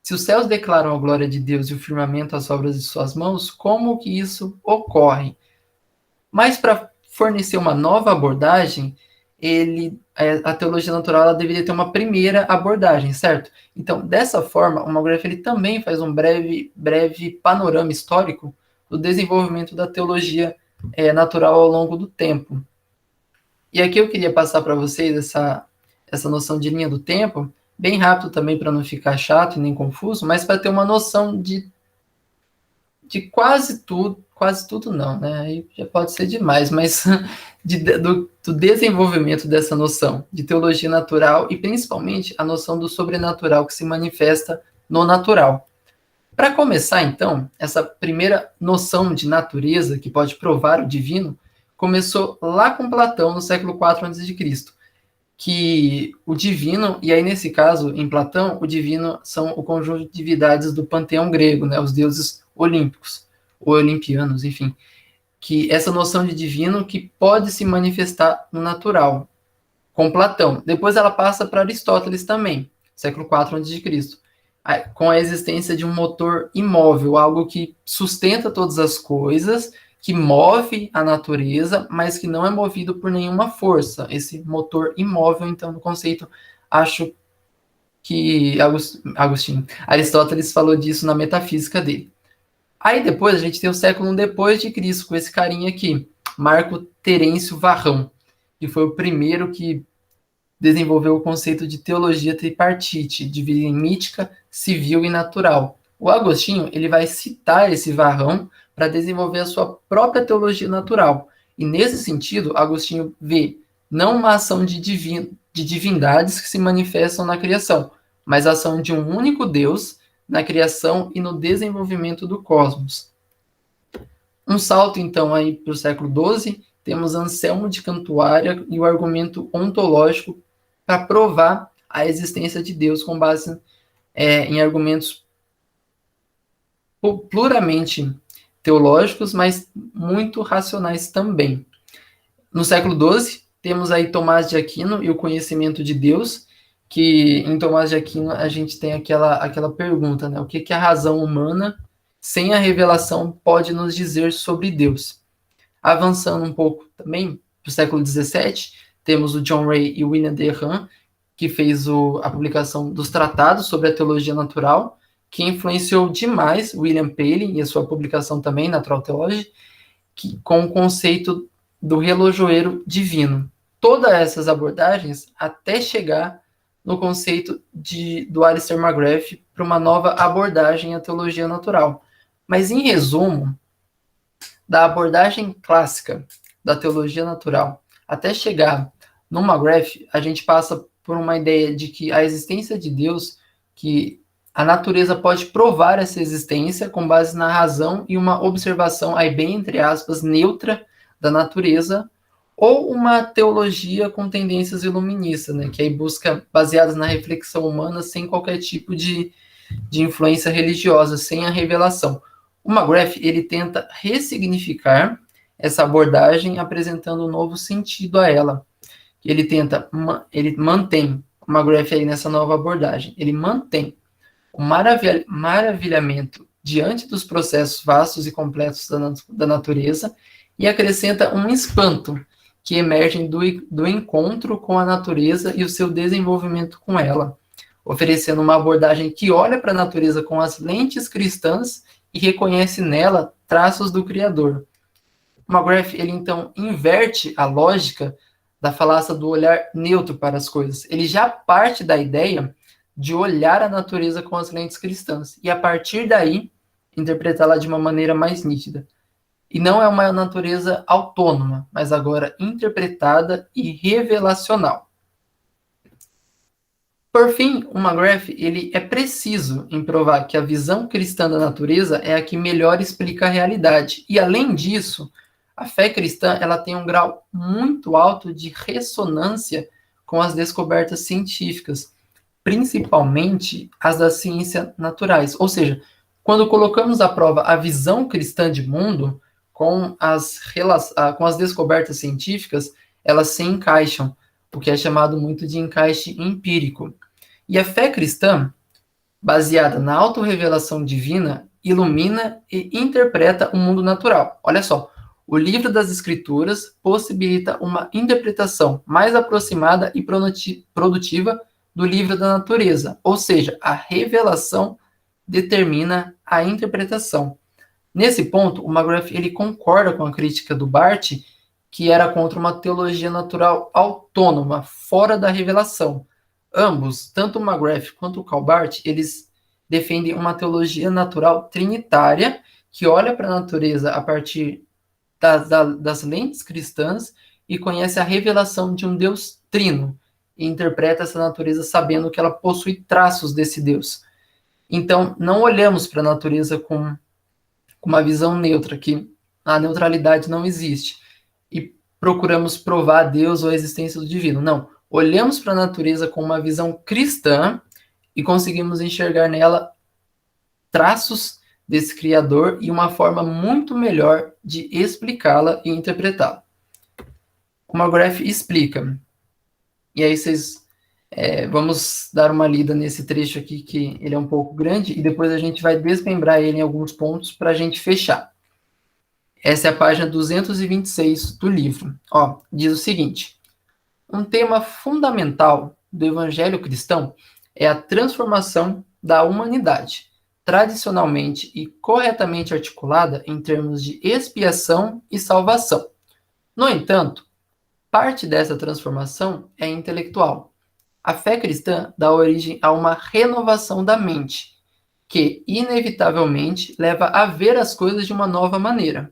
se os céus declaram a glória de Deus e o firmamento as obras de suas mãos, como que isso ocorre? Mas para fornecer uma nova abordagem, a teologia natural ela deveria ter uma primeira abordagem, certo? Então, dessa forma, o McGrath ele também faz um breve panorama histórico do desenvolvimento da teologia natural ao longo do tempo. E aqui eu queria passar para vocês essa noção de linha do tempo, bem rápido também para não ficar chato e nem confuso, mas para ter uma noção de quase tudo não, né? Aí já pode ser demais, mas do desenvolvimento dessa noção de teologia natural e principalmente a noção do sobrenatural que se manifesta no natural. Para começar, então, essa primeira noção de natureza que pode provar o divino começou lá com Platão no século IV a.C., que o divino, e aí nesse caso, em Platão, o divino são o conjunto de divindades do panteão grego, né, os deuses olímpicos, ou olimpianos, enfim, que essa noção de divino que pode se manifestar no natural, com Platão. Depois ela passa para Aristóteles também, século IV a.C., com a existência de um motor imóvel, algo que sustenta todas as coisas, que move a natureza, mas que não é movido por nenhuma força. Esse motor imóvel, então, no conceito, acho que Aristóteles falou disso na metafísica dele. Aí depois a gente tem o século I depois de Cristo, com esse carinha aqui, Marco Terêncio Varrão, que foi o primeiro que desenvolveu o conceito de teologia tripartite, dividida em mítica, civil e natural. O Agostinho ele vai citar esse Varrão para desenvolver a sua própria teologia natural. E nesse sentido, Agostinho vê não uma ação de divindades que se manifestam na criação, mas a ação de um único Deus na criação e no desenvolvimento do cosmos. Um salto, então, aí para o século XII, temos Anselmo de Cantuária e o argumento ontológico para provar a existência de Deus com base em argumentos puramente teológicos, mas muito racionais também. No século XII, temos aí Tomás de Aquino e o conhecimento de Deus, que em Tomás de Aquino a gente tem aquela pergunta, né? O que a razão humana, sem a revelação, pode nos dizer sobre Deus? Avançando um pouco também, para o século XVII, temos o John Ray e o William Derham, que fez a publicação dos tratados sobre a teologia natural, que influenciou demais William Paley e a sua publicação também, Natural Theology, com o conceito do relojoeiro divino. Todas essas abordagens até chegar no conceito do Alistair McGrath para uma nova abordagem à teologia natural. Mas, em resumo, da abordagem clássica da teologia natural até chegar no McGrath, a gente passa por uma ideia de que a existência de Deus, que a natureza pode provar essa existência com base na razão e uma observação, aí bem entre aspas, neutra da natureza, ou uma teologia com tendências iluministas, né, que aí busca baseadas na reflexão humana sem qualquer tipo de influência religiosa, sem a revelação. O McGrath, ele tenta ressignificar essa abordagem apresentando um novo sentido a ela. Ele mantém, o McGrath aí nessa nova abordagem, ele mantém o maravilhamento diante dos processos vastos e completos da natureza e acrescenta um espanto que emergem do encontro com a natureza e o seu desenvolvimento com ela, oferecendo uma abordagem que olha para a natureza com as lentes cristãs e reconhece nela traços do Criador. O McGrath, ele então inverte a lógica da falácia do olhar neutro para as coisas. Ele já parte da ideia de olhar a natureza com as lentes cristãs e, a partir daí, interpretá-la de uma maneira mais nítida. E não é uma natureza autônoma, mas agora interpretada e revelacional. Por fim, o McGrath, ele é preciso em provar que a visão cristã da natureza é a que melhor explica a realidade. E, além disso, a fé cristã ela tem um grau muito alto de ressonância com as descobertas científicas, principalmente as das ciências naturais. Ou seja, quando colocamos à prova a visão cristã de mundo com as descobertas científicas, elas se encaixam, o que é chamado muito de encaixe empírico. E a fé cristã, baseada na autorrevelação divina, ilumina e interpreta o mundo natural. Olha só, o livro das Escrituras possibilita uma interpretação mais aproximada e produtiva do livro da natureza, ou seja, a revelação determina a interpretação. Nesse ponto, o McGrath ele concorda com a crítica do Barth, que era contra uma teologia natural autônoma, fora da revelação. Ambos, tanto o McGrath quanto o Karl Barth, eles defendem uma teologia natural trinitária, que olha para a natureza a partir das lentes cristãs e conhece a revelação de um Deus trino, e interpreta essa natureza sabendo que ela possui traços desse Deus. Então, não olhamos para a natureza com uma visão neutra, que a neutralidade não existe, e procuramos provar a Deus ou a existência do divino. Não, olhamos para a natureza com uma visão cristã e conseguimos enxergar nela traços desse Criador e uma forma muito melhor de explicá-la e interpretá-la. O McGrath explica. E aí vamos dar uma lida nesse trecho aqui, que ele é um pouco grande, e depois a gente vai desmembrar ele em alguns pontos para a gente fechar. Essa é a página 226 do livro. Diz o seguinte: um tema fundamental do evangelho cristão é a transformação da humanidade, tradicionalmente e corretamente articulada em termos de expiação e salvação. No entanto, parte dessa transformação é intelectual. A fé cristã dá origem a uma renovação da mente, que, inevitavelmente, leva a ver as coisas de uma nova maneira.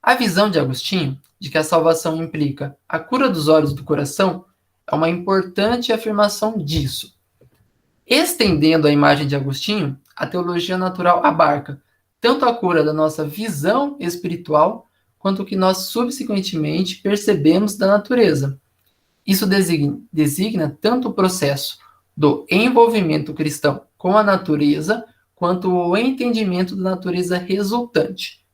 A visão de Agostinho, de que a salvação implica a cura dos olhos do coração, é uma importante afirmação disso. Estendendo a imagem de Agostinho, a teologia natural abarca tanto a cura da nossa visão espiritual, quanto o que nós subsequentemente percebemos da natureza. Isso designa tanto o processo do envolvimento cristão com a natureza, quanto o entendimento da natureza resultante.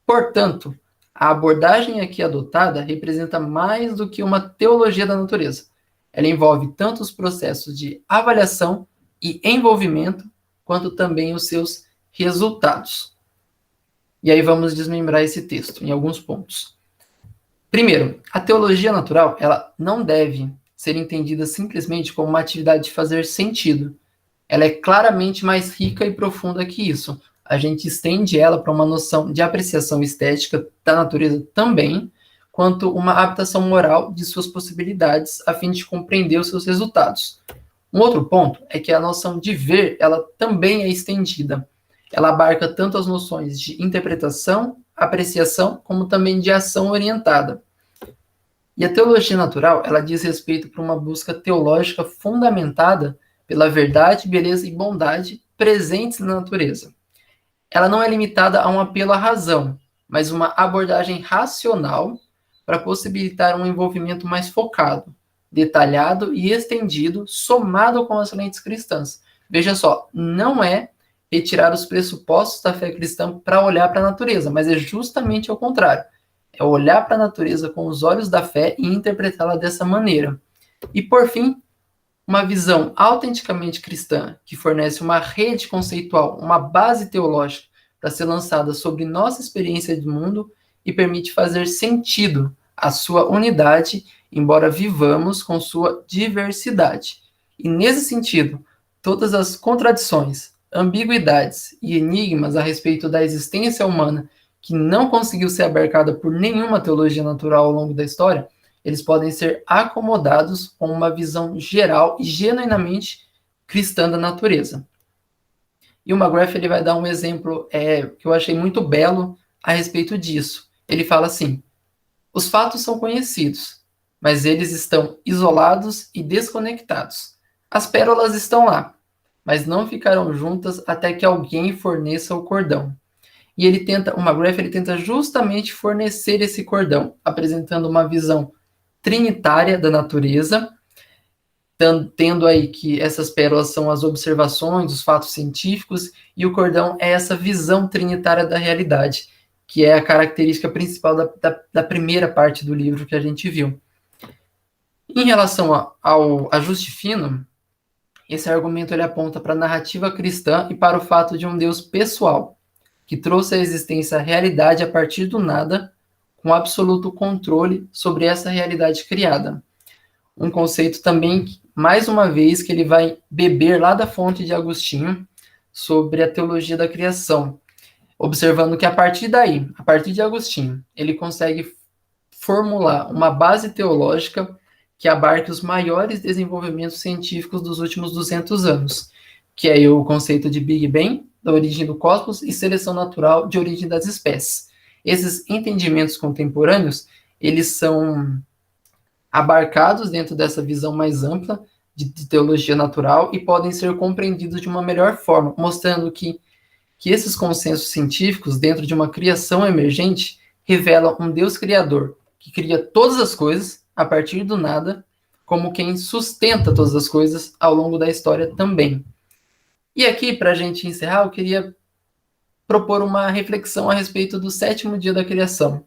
Portanto, a abordagem aqui adotada representa mais do que uma teologia da natureza. Ela envolve tanto os processos de avaliação e envolvimento, quanto também os seus resultados. E aí vamos desmembrar esse texto em alguns pontos. Primeiro, a teologia natural, ela não deve ser entendida simplesmente como uma atividade de fazer sentido. Ela é claramente mais rica e profunda que isso. A gente estende ela para uma noção de apreciação estética da natureza também, quanto uma adaptação moral de suas possibilidades, a fim de compreender os seus resultados. Um outro ponto é que a noção de ver, ela também é estendida. Ela abarca tanto as noções de interpretação, apreciação, como também de ação orientada. E a teologia natural, ela diz respeito para uma busca teológica fundamentada pela verdade, beleza e bondade presentes na natureza. Ela não é limitada a um apelo à razão, mas uma abordagem racional para possibilitar um envolvimento mais focado, detalhado e estendido, somado com as lentes cristãs. Veja só, não é retirar os pressupostos da fé cristã para olhar para a natureza, mas é justamente ao contrário. É olhar para a natureza com os olhos da fé e interpretá-la dessa maneira. E, por fim, uma visão autenticamente cristã, que fornece uma rede conceitual, uma base teológica para ser lançada sobre nossa experiência do mundo e permite fazer sentido a sua unidade, embora vivamos com sua diversidade. E, nesse sentido, todas as contradições, ambiguidades e enigmas a respeito da existência humana que não conseguiu ser abarcada por nenhuma teologia natural ao longo da história, eles podem ser acomodados com uma visão geral e genuinamente cristã da natureza. E o McGrath ele vai dar um exemplo que eu achei muito belo a respeito disso. Ele fala assim: os fatos são conhecidos, mas eles estão isolados e desconectados. As pérolas estão lá, mas não ficarão juntas até que alguém forneça o cordão. E o McGrath ele tenta justamente fornecer esse cordão, apresentando uma visão trinitária da natureza, tendo aí que essas pérolas são as observações, os fatos científicos, e o cordão é essa visão trinitária da realidade, que é a característica principal da primeira parte do livro que a gente viu. Em relação ao ajuste fino, esse argumento ele aponta para a narrativa cristã e para o fato de um Deus pessoal, que trouxe à existência a realidade a partir do nada, com absoluto controle sobre essa realidade criada. Um conceito também, mais uma vez, que ele vai beber lá da fonte de Agostinho, sobre a teologia da criação, observando que a partir de Agostinho, ele consegue formular uma base teológica que abarque os maiores desenvolvimentos científicos dos últimos 200 anos, que é o conceito de Big Bang, da origem do cosmos, e seleção natural de origem das espécies. Esses entendimentos contemporâneos, eles são abarcados dentro dessa visão mais ampla de teologia natural e podem ser compreendidos de uma melhor forma, mostrando que esses consensos científicos, dentro de uma criação emergente, revelam um Deus criador, que cria todas as coisas a partir do nada, como quem sustenta todas as coisas ao longo da história também. E aqui, para a gente encerrar, eu queria propor uma reflexão a respeito do sétimo dia da criação,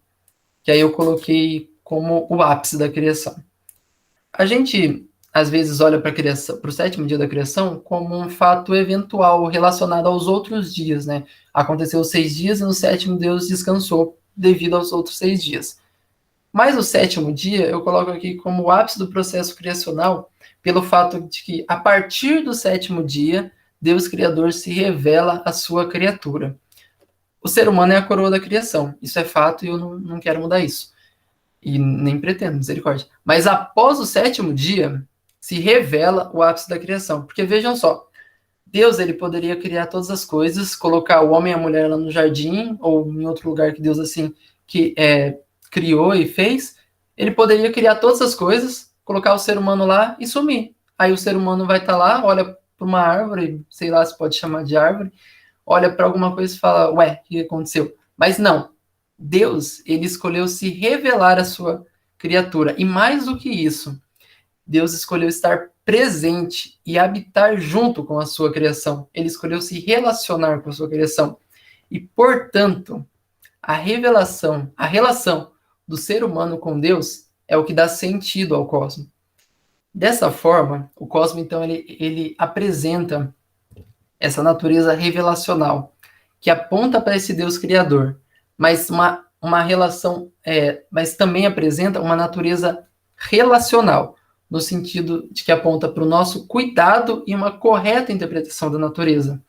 que aí eu coloquei como o ápice da criação. A gente, às vezes, olha para o sétimo dia da criação como um fato eventual relacionado aos outros dias, né? Aconteceu 6 dias e no sétimo Deus descansou devido aos outros 6 dias. Mas o sétimo dia eu coloco aqui como o ápice do processo criacional, pelo fato de que, a partir do sétimo dia, Deus Criador se revela à sua criatura. O ser humano é a coroa da criação. Isso é fato e eu não quero mudar isso. E nem pretendo, misericórdia. Mas após o sétimo dia, se revela o ápice da criação. Porque vejam só, Deus ele poderia criar todas as coisas, colocar o homem e a mulher lá no jardim, ou em outro lugar que Deus assim que criou e fez, ele poderia criar todas as coisas, colocar o ser humano lá e sumir. Aí o ser humano vai estar lá, olha para uma árvore, sei lá se pode chamar de árvore, olha para alguma coisa e fala, ué, o que aconteceu? Mas não, Deus, ele escolheu se revelar à sua criatura. E mais do que isso, Deus escolheu estar presente e habitar junto com a sua criação. Ele escolheu se relacionar com a sua criação. E, portanto, a relação do ser humano com Deus é o que dá sentido ao cosmos. Dessa forma, o cosmos, então, ele apresenta essa natureza revelacional, que aponta para esse Deus criador, mas uma relação, mas também apresenta uma natureza relacional, no sentido de que aponta para o nosso cuidado e uma correta interpretação da natureza.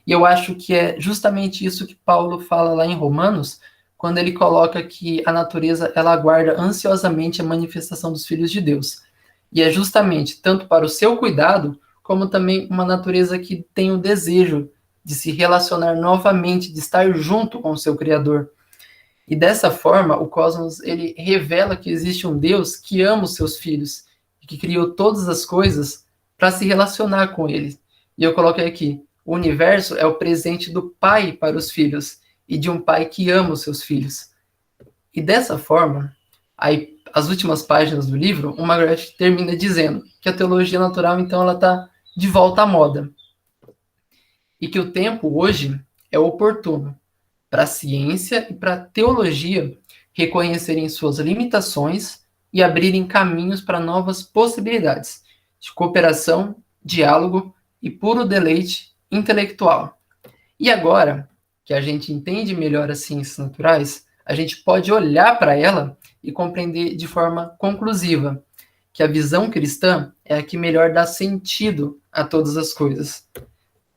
E eu acho que é justamente isso que Paulo fala lá em Romanos, quando ele coloca que a natureza ela aguarda ansiosamente a manifestação dos filhos de Deus. E é justamente tanto para o seu cuidado, como também uma natureza que tem o desejo de se relacionar novamente, de estar junto com o seu Criador. E dessa forma, o cosmos ele revela que existe um Deus que ama os seus filhos, e que criou todas as coisas para se relacionar com eles. E eu coloquei aqui, o universo é o presente do pai para os filhos, e de um pai que ama os seus filhos. E dessa forma, aí, as últimas páginas do livro, o McGrath termina dizendo que a teologia natural, então, ela está de volta à moda. E que o tempo, hoje, é oportuno para a ciência e para a teologia reconhecerem suas limitações e abrirem caminhos para novas possibilidades de cooperação, diálogo e puro deleite intelectual. E agora que a gente entende melhor as ciências naturais, a gente pode olhar para ela e compreender de forma conclusiva que a visão cristã é a que melhor dá sentido a todas as coisas.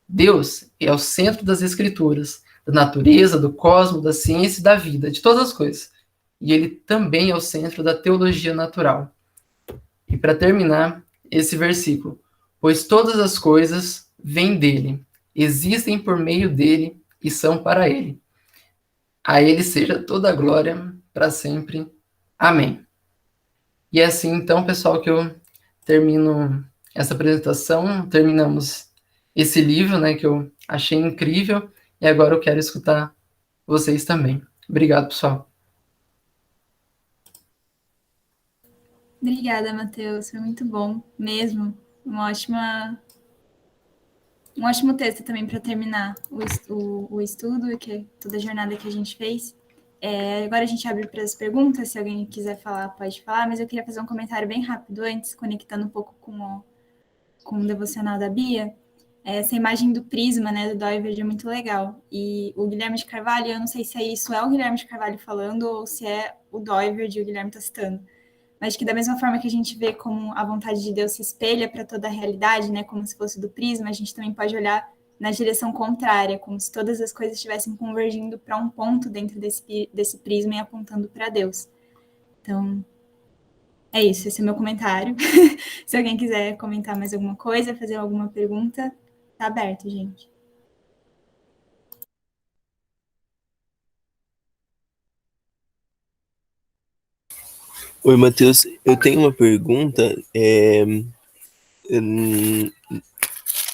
Deus é o centro das escrituras, da natureza, do cosmos, da ciência e da vida, de todas as coisas. E ele também é o centro da teologia natural. E para terminar, esse versículo: pois todas as coisas vêm dele, existem por meio dele e são para ele. A ele seja toda a glória para sempre. Amém. E é assim, então, pessoal, que eu termino essa apresentação. Terminamos esse livro, né, que eu achei incrível. E agora eu quero escutar vocês também. Obrigado, pessoal. Obrigada, Matheus. Foi muito bom mesmo. Um ótimo texto também para terminar o estudo e que toda a jornada que a gente fez. Agora a gente abre para as perguntas, se alguém quiser falar, pode falar, mas eu queria fazer um comentário bem rápido antes, conectando um pouco com o devocional da Bia. Essa imagem do prisma, né, do Doiverd é muito legal. E o Guilherme de Carvalho, eu não sei se isso é o Guilherme de Carvalho falando ou se é o Doiverd e o Guilherme está citando. Mas que da mesma forma que a gente vê como a vontade de Deus se espelha para toda a realidade, né, como se fosse do prisma, a gente também pode olhar na direção contrária, como se todas as coisas estivessem convergindo para um ponto dentro desse prisma e apontando para Deus. Então, é isso, esse é o meu comentário. Se alguém quiser comentar mais alguma coisa, fazer alguma pergunta, tá aberto, gente. Oi, Matheus, eu tenho uma pergunta.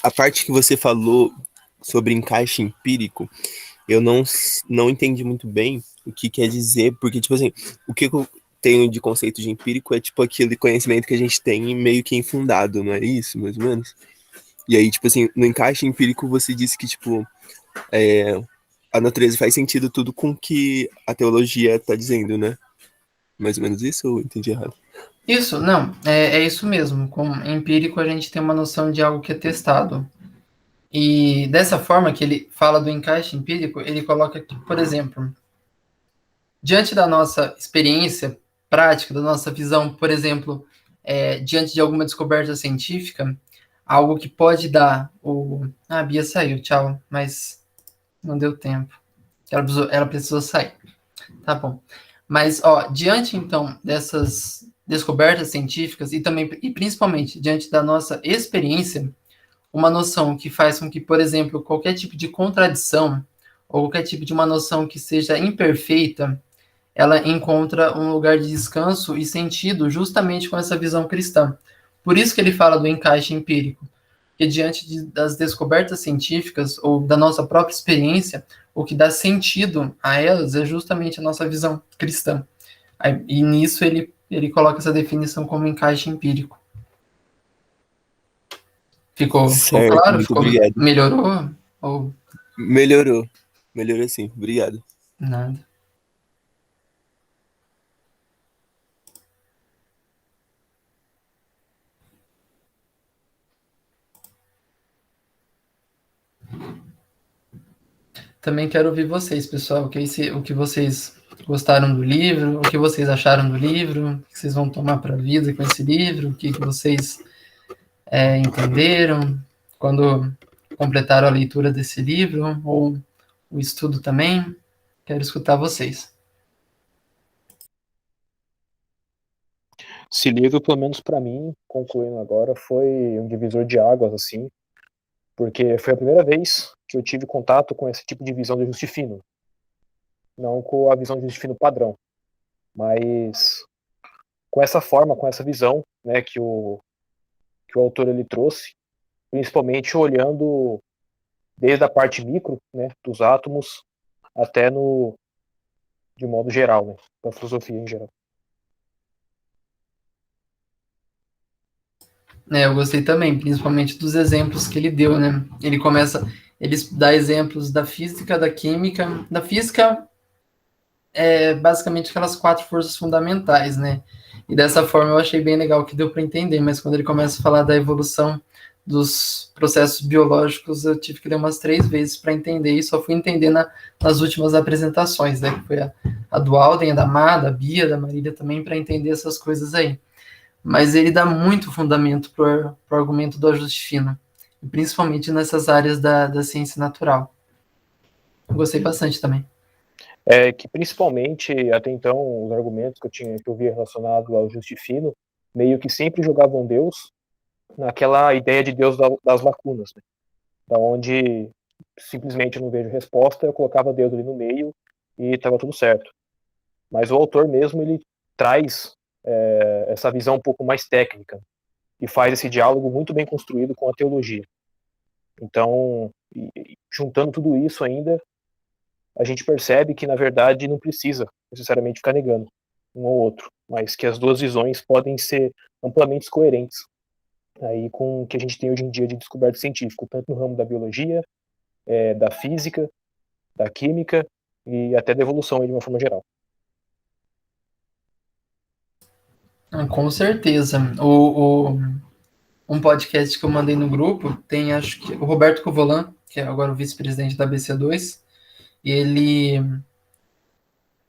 A parte que você falou sobre encaixe empírico, eu não entendi muito bem o que quer dizer, porque, tipo assim, o que eu tenho de conceito de empírico é, tipo, aquele conhecimento que a gente tem meio que infundado, não é isso, mais ou menos? E aí, tipo assim, no encaixe empírico você disse que, tipo, a natureza faz sentido tudo com que a teologia tá dizendo, né? Mais ou menos isso ou eu entendi errado? Isso, não, é isso mesmo. Com empírico a gente tem uma noção de algo que é testado. E dessa forma que ele fala do encaixe empírico, ele coloca que, por exemplo, diante da nossa experiência prática, da nossa visão, por exemplo, diante de alguma descoberta científica, algo que pode dar a Bia saiu, tchau, mas não deu tempo. Ela precisou sair. Tá bom. Mas, diante, então, dessas descobertas científicas e principalmente diante da nossa experiência, uma noção que faz com que, por exemplo, qualquer tipo de contradição ou qualquer tipo de uma noção que seja imperfeita, ela encontra um lugar de descanso e sentido justamente com essa visão cristã. Por isso que ele fala do encaixe empírico, que diante das descobertas científicas ou da nossa própria experiência, o que dá sentido a elas é justamente a nossa visão cristã. E nisso ele coloca essa definição como encaixe empírico. Ficou Certo, claro? muito obrigado. Melhorou? Ou Melhorou. Melhorou sim, obrigado. nada? Também quero ouvir vocês, pessoal. O que vocês gostaram do livro, o que vocês acharam do livro, o que vocês vão tomar para a vida com esse livro, o que vocês entenderam quando completaram a leitura desse livro, ou o estudo também. Quero escutar vocês. Esse livro, pelo menos para mim, concluindo agora, foi um divisor de águas, assim, porque foi a primeira vez que eu tive contato com esse tipo de visão de ajuste fino. Não com a visão de ajuste fino padrão, mas com essa forma, com essa visão, né, que o autor ele trouxe, principalmente olhando desde a parte micro, né, dos átomos, até de modo geral, né, da filosofia em geral. Eu gostei também, principalmente dos exemplos que ele deu, né? Ele dá exemplos da física, da química. Da física, basicamente aquelas 4 forças fundamentais, né? E dessa forma eu achei bem legal que deu para entender, mas quando ele começa a falar da evolução dos processos biológicos, eu tive que ler umas 3 vezes para entender, e só fui entender nas últimas apresentações, né? Que foi a do Alden, a da Má, da Bia, da Marília também, para entender essas coisas aí. Mas ele dá muito fundamento para o argumento do ajuste fino, principalmente nessas áreas da ciência natural. Eu gostei bastante também. Que principalmente, até então, os argumentos que eu via relacionado ao ajuste fino, meio que sempre jogavam Deus naquela ideia de Deus das lacunas, né? Da onde simplesmente eu não vejo resposta, eu colocava Deus ali no meio e estava tudo certo. Mas o autor mesmo, ele traz essa visão um pouco mais técnica e faz esse diálogo muito bem construído com a teologia. Então, juntando tudo isso ainda, a gente percebe que, na verdade, não precisa necessariamente ficar negando um ou outro, mas que as duas visões podem ser amplamente coerentes aí com o que a gente tem hoje em dia de descoberta científica, tanto no ramo da biologia, da física, da química e até da evolução aí, de uma forma geral. Com certeza. Um podcast que eu mandei no grupo tem, acho que, o Roberto Covolan, que é agora o vice-presidente da BC2, e ele...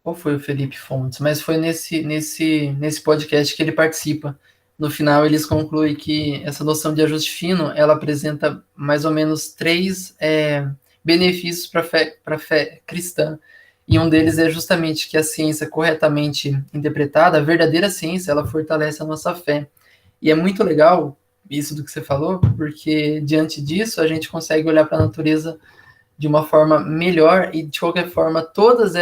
Ou foi o Felipe Fontes? Mas foi nesse podcast que ele participa. No final, eles concluem que essa noção de ajuste fino, ela apresenta mais ou menos 3 benefícios para a fé cristã. E um deles é justamente que a ciência corretamente interpretada, a verdadeira ciência, ela fortalece a nossa fé. E é muito legal isso do que você falou, porque diante disso a gente consegue olhar para a natureza de uma forma melhor e, de qualquer forma, todas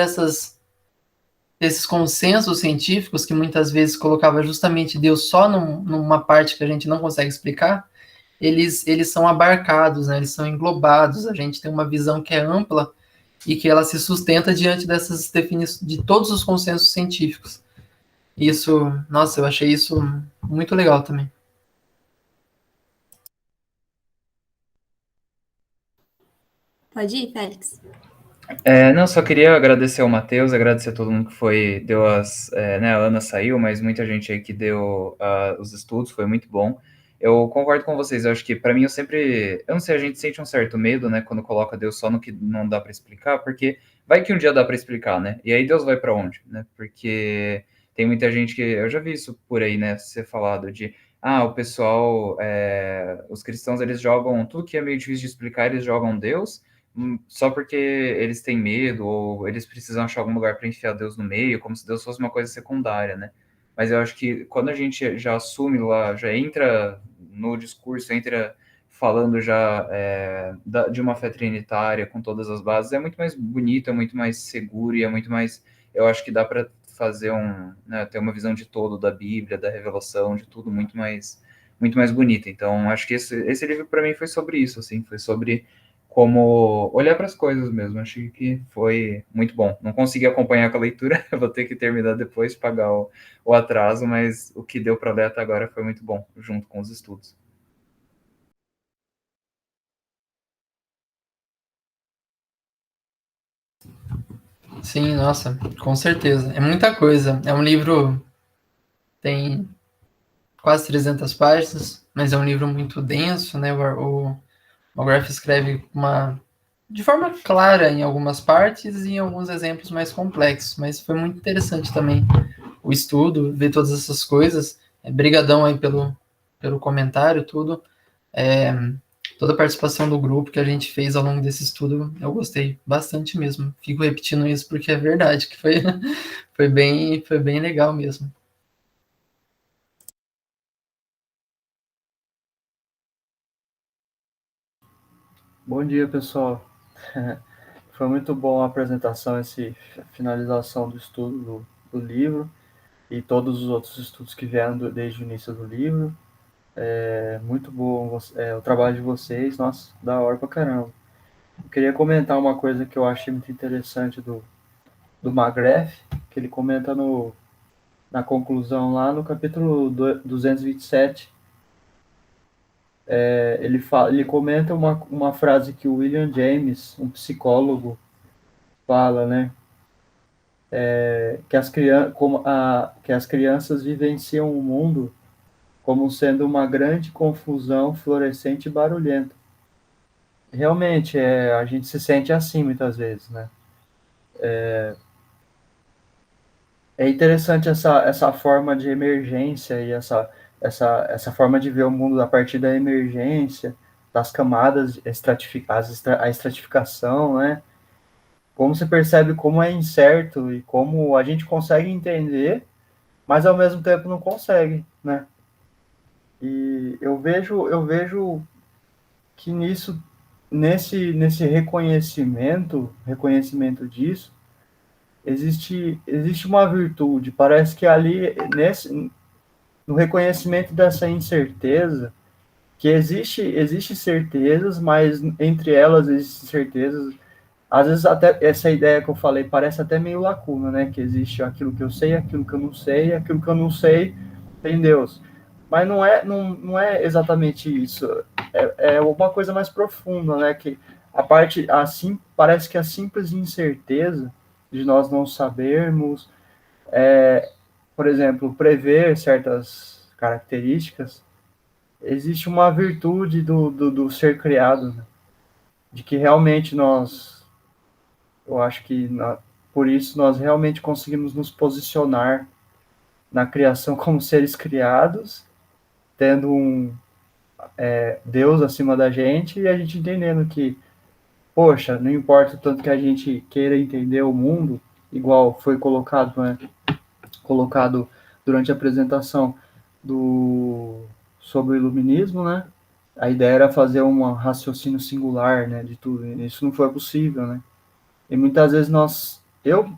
esses consensos científicos que muitas vezes colocava justamente Deus só numa parte que a gente não consegue explicar, eles são abarcados, né? Eles são englobados, a gente tem uma visão que é ampla e que ela se sustenta diante dessas definições, de todos os consensos científicos. Isso, nossa, eu achei isso muito legal também. Pode ir, Félix. Não, só queria agradecer ao Matheus, agradecer a todo mundo que deu né, a Ana saiu, mas muita gente aí que deu os estudos, foi muito bom. Eu concordo com vocês, eu acho que para mim eu não sei, a gente sente um certo medo, né, quando coloca Deus só no que não dá para explicar, porque vai que um dia dá para explicar, né, e aí Deus vai para onde, né, porque tem muita gente que, eu já vi isso por aí, né, ser falado de, o pessoal, os cristãos, eles jogam, tudo que é meio difícil de explicar, eles jogam Deus, só porque eles têm medo ou eles precisam achar algum lugar para enfiar Deus no meio, como se Deus fosse uma coisa secundária, né? Mas eu acho que quando a gente já assume lá, já entra no discurso, entra falando já de uma fé trinitária com todas as bases, é muito mais bonito, é muito mais seguro e é muito mais eu acho que dá para fazer ter uma visão de todo da Bíblia, da revelação, de tudo muito mais bonita. Então, acho que esse livro para mim foi sobre isso, assim, foi sobre como olhar para as coisas mesmo. Acho que foi muito bom. Não consegui acompanhar com a leitura, eu vou ter que terminar depois, pagar o atraso, mas o que deu para ler até agora foi muito bom, junto com os estudos. Sim, nossa, com certeza. É muita coisa. É um livro, tem quase 300 páginas, mas é um livro muito denso, né? O McGrath escreve de forma clara em algumas partes e em alguns exemplos mais complexos, mas foi muito interessante também o estudo, ver todas essas coisas. Brigadão aí pelo comentário, tudo. É, toda a participação do grupo que a gente fez ao longo desse estudo, eu gostei bastante mesmo. Fico repetindo isso porque é verdade, que foi bem legal mesmo. Bom dia, pessoal. Foi muito bom a apresentação, essa finalização do estudo do livro e todos os outros estudos que vieram desde o início do livro. É muito bom o trabalho de vocês, nossa, da hora pra caramba. Eu queria comentar uma coisa que eu achei muito interessante do McGrath, que ele comenta na conclusão lá no capítulo 227. Ele comenta uma frase que o William James, um psicólogo, fala, né? Que as crianças vivenciam o mundo como sendo uma grande confusão fluorescente e barulhenta. Realmente, a gente se sente assim muitas vezes, né? É interessante essa forma de emergência e essa forma de ver o mundo a partir da emergência, das camadas estratificadas, a estratificação, né? Como você percebe como é incerto e como a gente consegue entender, mas ao mesmo tempo não consegue, né? E eu vejo que nesse reconhecimento disso, existe uma virtude. Parece que ali, no reconhecimento dessa incerteza, que existe certezas, mas entre elas existem certezas. Às vezes até essa ideia que eu falei parece até meio lacuna, né? Que existe aquilo que eu sei, aquilo que eu não sei, aquilo que eu não sei tem Deus. Mas não é exatamente isso. É uma coisa mais profunda, né? Que assim, parece que a simples incerteza de nós não sabermos, por exemplo, prever certas características, existe uma virtude do ser criado, né? De que realmente eu acho que por isso nós realmente conseguimos nos posicionar na criação como seres criados, tendo Deus acima da gente e a gente entendendo que, poxa, não importa o tanto que a gente queira entender o mundo, igual foi colocado, né, colocado durante a apresentação sobre o iluminismo, né? A ideia era fazer um raciocínio singular, né, de tudo. E isso não foi possível, né? E muitas vezes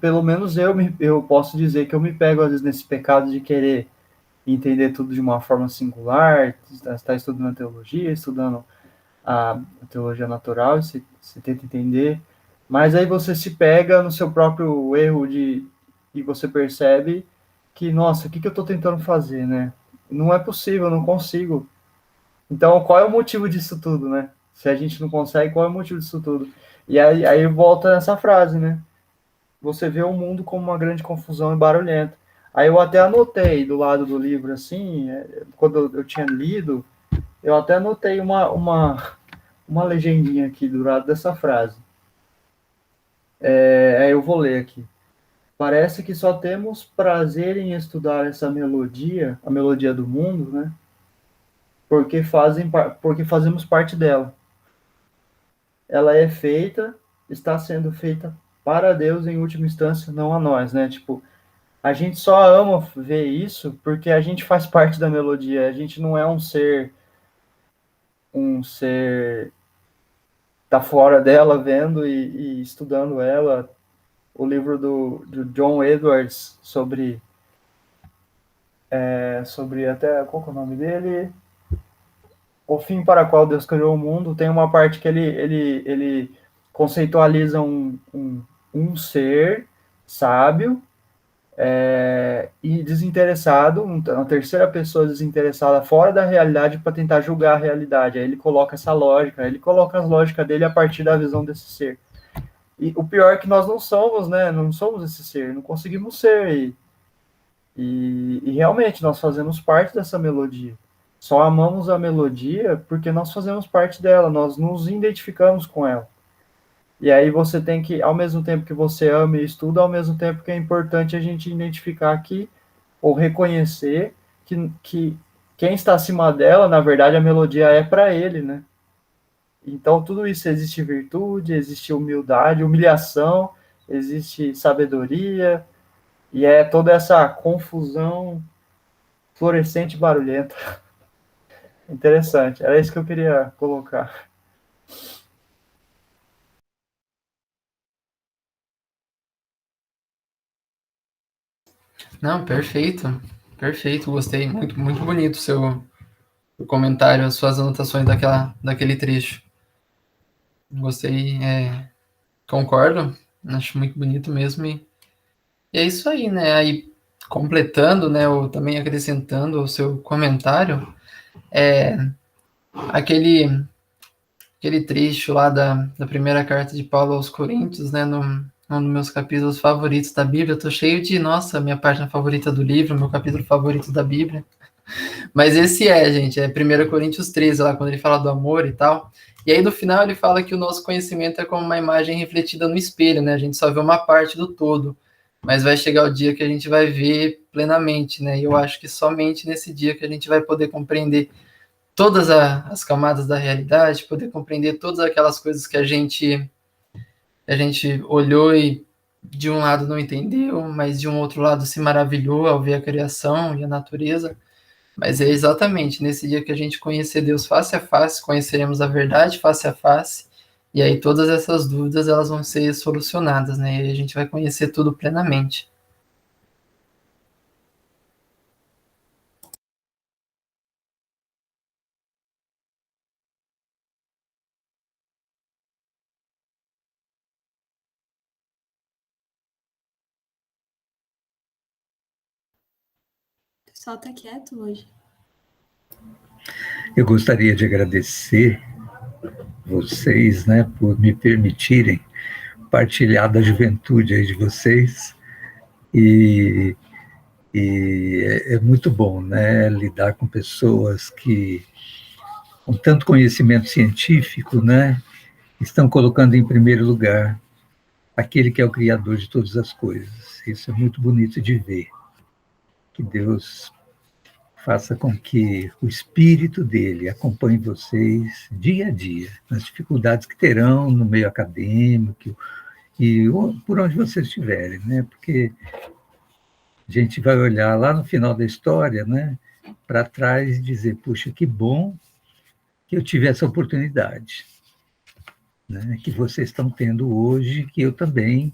pelo menos eu posso dizer que eu me pego às vezes nesse pecado de querer entender tudo de uma forma singular, está estudando a teologia, estudando a teologia natural, e você tenta entender, mas aí você se pega no seu próprio erro e você percebe que, nossa, o que eu estou tentando fazer, né? Não é possível, eu não consigo. Então, qual é o motivo disso tudo, né? Se a gente não consegue, qual é o motivo disso tudo? E aí volta nessa frase, né? Você vê o mundo como uma grande confusão e barulhenta. Aí eu até anotei do lado do livro, assim, quando eu tinha lido, eu até anotei uma legendinha aqui do lado dessa frase. Aí eu vou ler aqui. Parece que só temos prazer em estudar essa melodia, a melodia do mundo, né? Porque fazemos parte dela. Ela está sendo feita para Deus em última instância, não a nós, né? Tipo, a gente só ama ver isso porque a gente faz parte da melodia. A gente não é um ser tá fora dela vendo e estudando ela o livro do John Edwards sobre até, qual que é o nome dele? O fim para qual Deus criou o mundo. Tem uma parte que ele conceitualiza um ser sábio e desinteressado, uma terceira pessoa desinteressada fora da realidade para tentar julgar a realidade. Aí ele coloca essa lógica, ele coloca as lógicas dele a partir da visão desse ser. E o pior é que nós não somos, né? Não somos esse ser, não conseguimos ser. E realmente nós fazemos parte dessa melodia. Só amamos a melodia porque nós fazemos parte dela, nós nos identificamos com ela. E aí você tem que, ao mesmo tempo que você ama e estuda, ao mesmo tempo que é importante a gente identificar que, ou reconhecer que quem está acima dela, na verdade, a melodia é para ele, né? Então, tudo isso, existe virtude, existe humildade, humilhação, existe sabedoria, e é toda essa confusão fluorescente e barulhenta. Interessante, era isso que eu queria colocar. Não, perfeito. Perfeito, gostei. Muito, muito bonito o comentário, as suas anotações daquele trecho. Gostei, concordo, acho muito bonito mesmo. E é isso aí, né? Aí, completando, né, ou também acrescentando o seu comentário, aquele, aquele trecho lá da primeira carta de Paulo aos Coríntios, né, um dos meus capítulos favoritos da Bíblia. Eu tô cheio de, nossa, minha página favorita do livro, meu capítulo favorito da Bíblia. Mas esse gente, é 1 Coríntios 13, lá quando ele fala do amor e tal. E aí no final ele fala que o nosso conhecimento é como uma imagem refletida no espelho, né? A gente só vê uma parte do todo, mas vai chegar o dia que a gente vai ver plenamente, né? E eu acho que somente nesse dia que a gente vai poder compreender todas as camadas da realidade, poder compreender todas aquelas coisas que a gente olhou e de um lado não entendeu, mas de um outro lado se maravilhou ao ver a criação e a natureza. Mas é exatamente nesse dia que a gente conhecer Deus face a face, conheceremos a verdade face a face, e aí todas essas dúvidas elas vão ser solucionadas, né? E aí a gente vai conhecer tudo plenamente. O pessoal tá quieto hoje. Eu gostaria de agradecer vocês, né, por me permitirem partilhar da juventude aí de vocês e é muito bom, né, lidar com pessoas que com tanto conhecimento científico, né, estão colocando em primeiro lugar aquele que é o criador de todas as coisas. Isso é muito bonito de ver. Que Deus faça com que o espírito dele acompanhe vocês dia a dia, nas dificuldades que terão no meio acadêmico e por onde vocês estiverem, né? Porque a gente vai olhar lá no final da história, né, para trás e dizer, puxa, que bom que eu tive essa oportunidade, né, que vocês estão tendo hoje, que eu também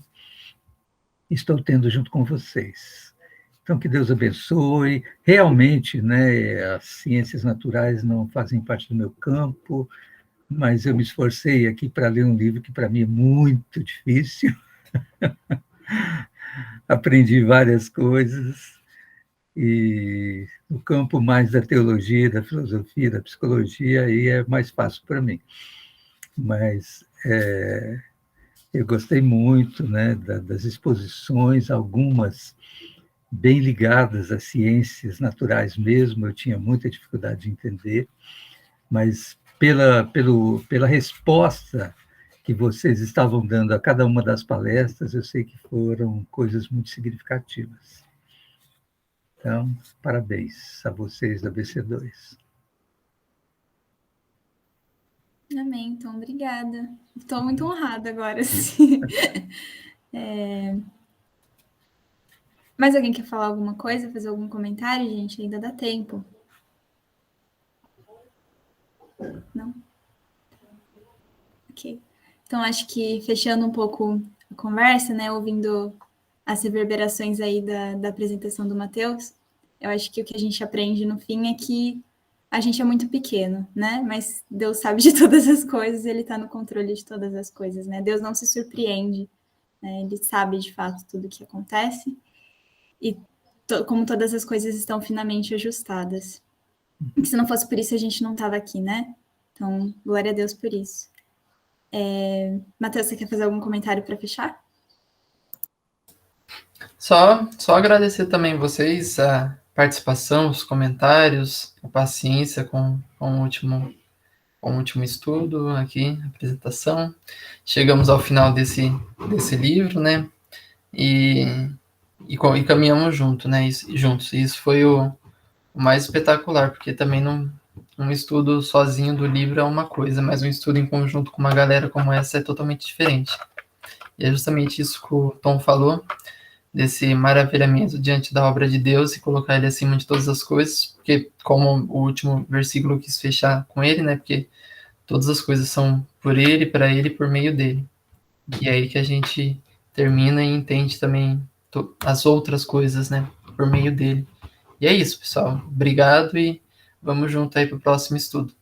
estou tendo junto com vocês. Então, que Deus abençoe. Realmente, né, as ciências naturais não fazem parte do meu campo, mas eu me esforcei aqui para ler um livro que para mim é muito difícil. Aprendi várias coisas e no campo mais da teologia, da filosofia, da psicologia, aí é mais fácil para mim. Mas eu gostei muito, né, das exposições, algumas bem ligadas às ciências naturais mesmo, eu tinha muita dificuldade de entender, mas pela resposta que vocês estavam dando a cada uma das palestras, eu sei que foram coisas muito significativas. Então, parabéns a vocês da BC2. Amém, então, obrigada. Estou muito honrada agora, sim. Mais alguém quer falar alguma coisa, fazer algum comentário, gente? Ainda dá tempo. Não? Ok. Então, acho que fechando um pouco o conversa, né, ouvindo as reverberações aí da apresentação do Matheus, eu acho que o que a gente aprende no fim é que a gente é muito pequeno, né? Mas Deus sabe de todas as coisas, Ele está no controle de todas as coisas, né? Deus não se surpreende, né? Ele sabe de fato tudo o que acontece e como todas as coisas estão finamente ajustadas. E se não fosse por isso, a gente não estava aqui, né? Então, glória a Deus por isso. Matheus, você quer fazer algum comentário para fechar? Só agradecer também vocês, a participação, os comentários, a paciência com o último estudo aqui, apresentação. Chegamos ao final desse livro, né? E caminhamos juntos, né? Juntos. E isso foi o mais espetacular, porque também um estudo sozinho do livro é uma coisa, mas um estudo em conjunto com uma galera como essa é totalmente diferente. E é justamente isso que o Tom falou, desse maravilhamento diante da obra de Deus e colocar ele acima de todas as coisas, porque como o último versículo eu quis fechar com ele, né? Porque todas as coisas são por ele, para ele e por meio dele. E é aí que a gente termina e entende também as outras coisas, né? Por meio dele. E é isso, pessoal. Obrigado e vamos junto aí para o próximo estudo.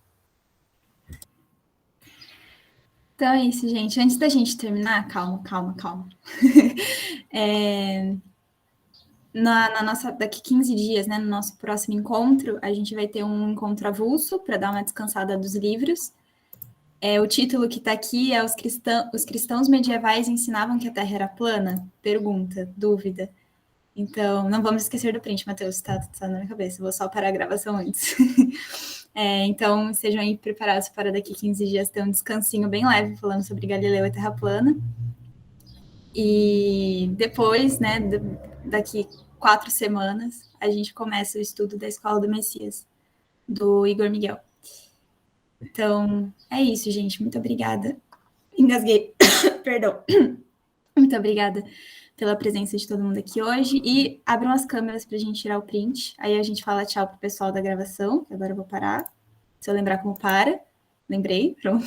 Então é isso, gente. Antes da gente terminar, calma. Daqui 15 dias, né, no nosso próximo encontro, a gente vai ter um encontro avulso para dar uma descansada dos livros. O título que está aqui é Os cristãos medievais ensinavam que a Terra era plana? Pergunta, dúvida. Então, não vamos esquecer do print, Matheus, tá na minha cabeça. Vou só parar a gravação antes. Então, sejam aí preparados para daqui 15 dias ter um descansinho bem leve, falando sobre Galileu e Terra plana. E depois, né, daqui 4 semanas, a gente começa o estudo da Escola do Messias, do Igor Miguel. Então, é isso, gente. Muito obrigada. Engasguei. Perdão. Muito obrigada pela presença de todo mundo aqui hoje. E abram as câmeras para a gente tirar o print. Aí a gente fala tchau pro pessoal da gravação, que agora eu vou parar. Se eu lembrar como para. Lembrei, pronto.